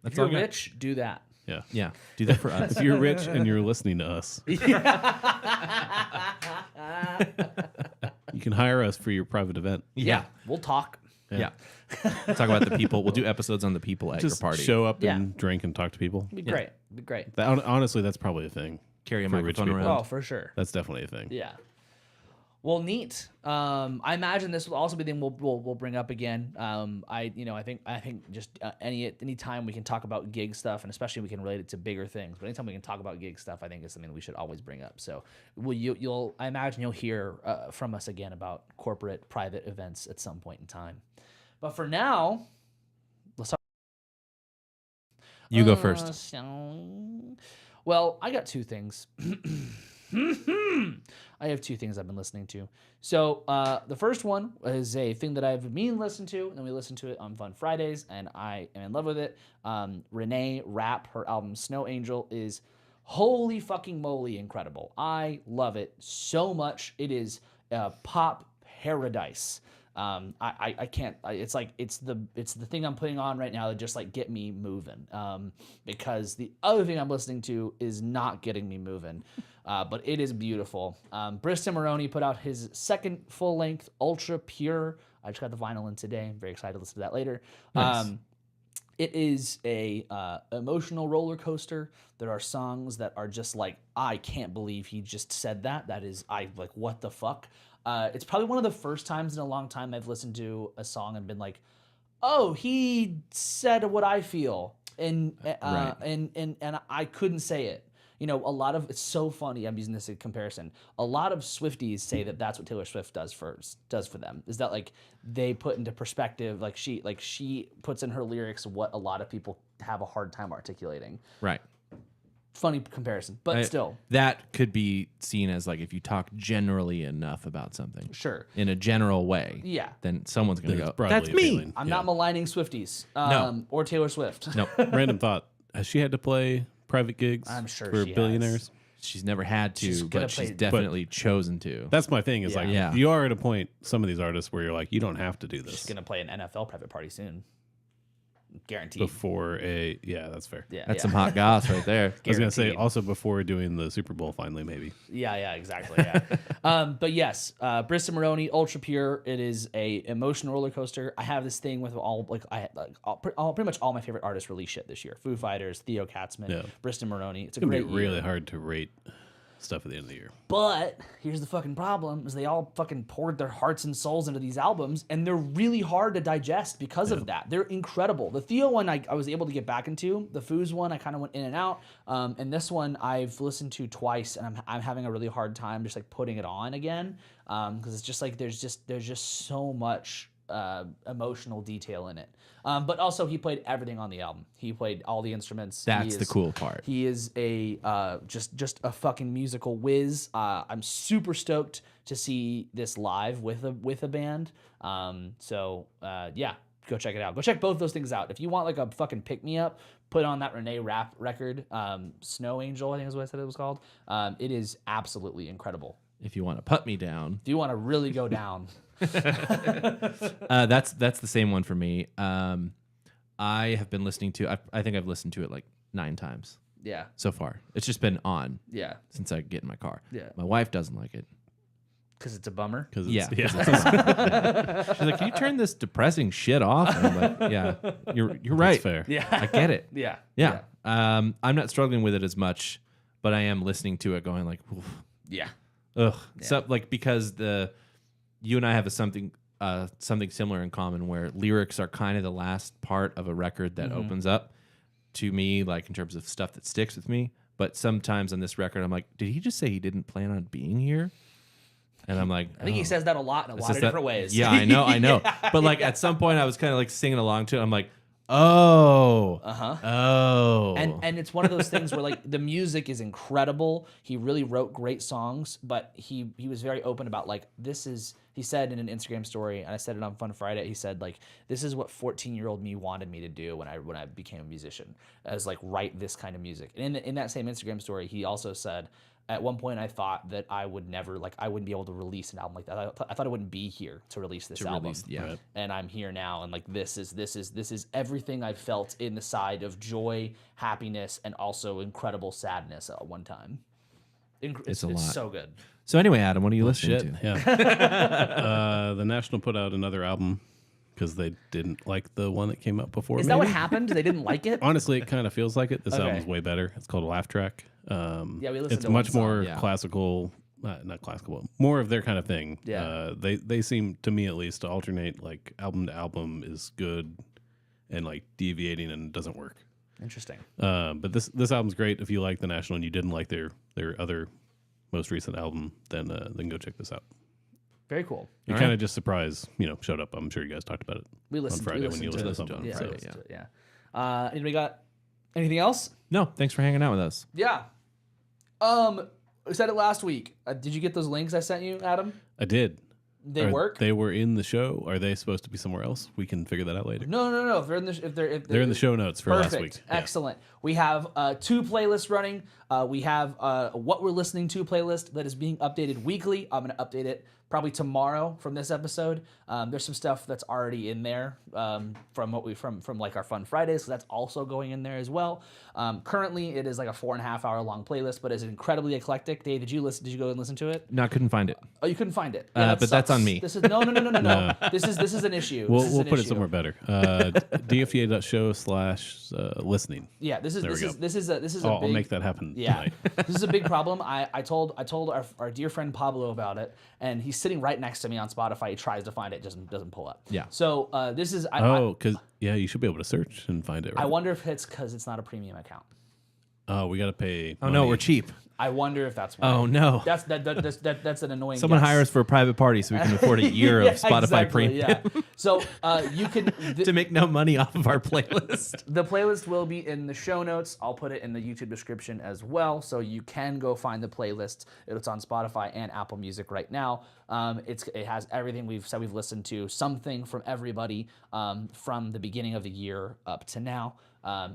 If all you're I got. rich, do that. Yeah. Yeah. Do that for us. If you're rich and you're listening to us, you can hire us for your private event. Yeah. We'll talk. Yeah. Talk about the people. We'll do episodes on the people at Just your party. show up Yeah. and drink and talk to people. It'd be great. It'd be great. Honestly, that's probably a thing. Carry a for rich microphone people. around. Oh, for sure. That's definitely a thing. Yeah. Well, neat. I imagine this will also be the thing we'll bring up again. I think just any time we can talk about gig stuff, and especially we can relate it to bigger things. But anytime we can talk about gig stuff, I think is something that we should always bring up. So I imagine you'll hear from us again about corporate private events at some point in time. But for now, let's talk. You go first. Well, I got two things. I have two things I've been listening to. So the first one is a thing that I've been listening to, and we listen to it on Fun Fridays, and I am in love with it. Renee Rapp, her album Snow Angel is holy fucking moly incredible. I love it so much. It is pop paradise. I can't. It's the thing I'm putting on right now that just like get me moving. Because the other thing I'm listening to is not getting me moving. But it is beautiful. Brist Maroney put out his second full length Ultra Pure. I just got the vinyl in today. I'm very excited to listen to that later. Nice. It is a emotional roller coaster. There are songs that are just like, I can't believe he just said that. That is, what the fuck? It's probably one of the first times in a long time I've listened to a song and been like, oh, he said what I feel. And Right. and I couldn't say it. You know, it's so funny. I'm using this in comparison. A lot of Swifties say that that's what Taylor Swift does for them. Is that like they put into perspective, like she puts in her lyrics what a lot of people have a hard time articulating. Right. Funny comparison, but still, That could be seen as like if you talk generally enough about something sure. in a general way, Yeah. then someone's going Then to it's go, broadly that's me. appealing. I'm Yeah. not maligning Swifties No. or Taylor Swift. No, Random thought. Has she had to play private gigs I'm sure for she has. billionaires? she's never had She's to, gonna but she's play- definitely chosen to. That's my thing. Is Yeah. like Yeah. you are at a point. Some of these artists where you're like, you don't have to do She's this gonna play an NFL private party soon, guaranteed. before a. Yeah, that's fair. Yeah, That's yeah. some hot goss right there. I was gonna say Guaranteed. also before doing the Super Bowl. Finally, maybe. Yeah, exactly. Yeah. But yes, Brist Maroney, Ultra Pure. It is a emotional roller coaster. I have this thing with pretty much all my favorite artists release shit this year. Foo Fighters, Theo Katzman, Yeah. Brist Maroney. It's a It's gonna be great really year. hard to rate stuff at the end of the year. But here's the fucking problem: is they all fucking poured their hearts and souls into these albums, and they're really hard to digest because of that. They're incredible. The Theo one I was able to get back into. The Foos one I kind of went in and out. And this one I've listened to twice, and I'm having a really hard time just like putting it on again because it's just like there's just so much emotional detail in it. But also he played everything on the album. He played all the instruments. That's the cool part. He is a just a fucking musical whiz. I'm super stoked to see this live with a band. Yeah, go check it out. Go check both those things out. If you want like a fucking pick me up, put on that Renee Rapp record, Snow Angel, I think is what I said it was called. It is absolutely incredible. If you want to put me down, If you want to really go down, that's the same one for me. I have been listening to. I think I've listened to it like 9 times yeah, so far. It's just been on yeah. since I get in my car. Yeah. My wife doesn't like it. Because it's a bummer. Because Yeah. yeah. She's like, "Can you turn this depressing shit off?" And I'm like, "Yeah, you're right. That's fair. Yeah. I get it. Yeah. Yeah. I'm not struggling with it as much, but I am listening to it, going like, oof, Yeah. ugh. So like because you and I have something similar in common, where lyrics are kind of the last part of a record that opens up to me, like in terms of stuff that sticks with me. But sometimes on this record, I'm like, did he just say he didn't plan on being here? And I'm like, I think he says that a lot in a lot of different ways. Yeah, I know. But like at some point, I was kind of like singing along to it. I'm like, oh, oh, And it's one of those things where like the music is incredible. He really wrote great songs, but he was very open about like he said in an Instagram story, and I said it on Fun Friday, he said like, this is what 14-year-old me wanted me to do when I became a musician, as like write this kind of music. And in that same Instagram story, he also said, at one point I thought that I would never, like I wouldn't be able to release an album like that. I thought I wouldn't be here to release this album. yeah. And I'm here now, and like this is everything I felt in the side of joy, happiness, and also incredible sadness at one time. It's a lot. So good. So anyway, Adam, what are you listening Shit. to? Yeah. The National put out another album because they didn't like the one that came out before. Is that what happened? They didn't like it? Honestly, it kind of feels like it. This Okay. album's way better. It's called Laugh Track. Yeah, we listened It's to one much song, more yeah. classical, not classical, more of their kind of thing. Yeah. They seem, to me at least, to alternate like album to album is good and like deviating and doesn't work. Interesting. But this album's great. If you like the National and you didn't like their other most recent album, then go check this out. Very cool. It kind of just showed up. I'm sure you guys talked about it We listened on Friday we when you listened listened to to it. something. Yeah, So- we listened to it, yeah. Anybody got anything else? No, thanks for hanging out with us. Yeah. I said it last week. Did you get those links I sent you, Adam? I did. They work? They were in the show. Are they supposed to be somewhere else? We can figure that out later. No. If They're in the show notes for Perfect. last week. Yeah. Excellent. We have 2 playlists running. We have what we're listening to playlist that is being updated weekly. I'm going to update it probably tomorrow from this episode. There's some stuff that's already in there from like our Fun Fridays, so that's also going in there as well. Currently, it is like a 4.5 hour long playlist, but it's incredibly eclectic. Dave, did you go and listen to it? No, I couldn't find it. Oh, you couldn't find it. But that's on me. This is no. This is an issue. We'll put it somewhere better. DFTA.show/listening. Yeah, this is a I'll big, make that happen Yeah, tonight. this is a big problem. I told our dear friend Pablo about it, and he's sitting right next to me on Spotify. He tries to find it, just doesn't pull up. Yeah. So this is You should be able to search and find it. Right? I wonder if it's because it's not a premium account. Oh, we got to pay. Oh no, money. we're cheap. I wonder if that's why. Oh no. That's an annoying. Someone guess. hire us for a private party so we can afford a year Yeah, of Spotify exactly, Premium Yeah. So you can. to make no money off of our playlist. The playlist will be in the show notes. I'll put it in the YouTube description as well, so you can go find the playlist. It's on Spotify and Apple Music right now. It has everything we've listened to, something from everybody from the beginning of the year up to now.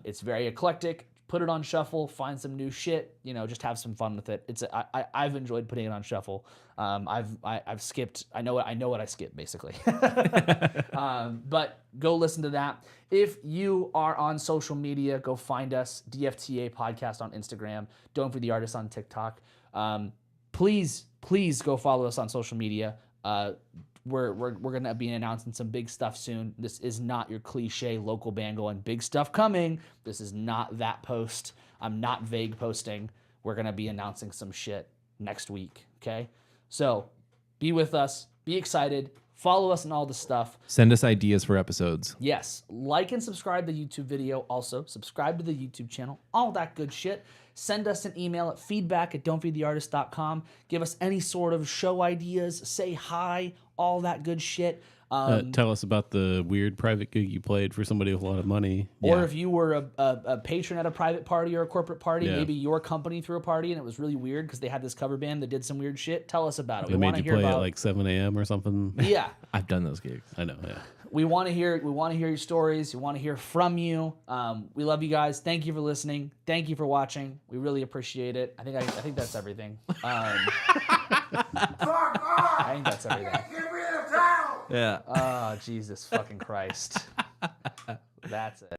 It's very eclectic. Put it on shuffle, find some new shit, just have some fun with it. I've enjoyed putting it on shuffle. I've skipped. I know what I skipped basically. But go listen to that. If you are on social media, go find us, DFTA Podcast on Instagram, Don't Feed the Artist on TikTok. Please go follow us on social media. We're going to be announcing some big stuff soon. This is not your cliche local band going, big stuff coming. This is not that post. I'm not vague posting. We're going to be announcing some shit next week, okay? So be with us. Be excited. Follow us on all the stuff. Send us ideas for episodes. Yes. Like and subscribe to the YouTube video. Also, subscribe to the YouTube channel. All that good shit. Send us an email at feedback@don'tfeedtheartist.com. Give us any sort of show ideas. Say hi. All that good shit. Tell us about the weird private gig you played for somebody with a lot of money. Or if you were a patron at a private party or a corporate party, Yeah. maybe your company threw a party and it was really weird because they had this cover band that did some weird shit. Tell us about it. They We want made to you hear play about. at like 7 a.m. or something. Yeah. I've done those gigs. I know. Yeah. We want to hear your stories. We want to hear from you. We love you guys. Thank you for listening. Thank you for watching. We really appreciate it. I think that's everything. I think that's everything. Yeah. Oh, Jesus fucking Christ. That's it.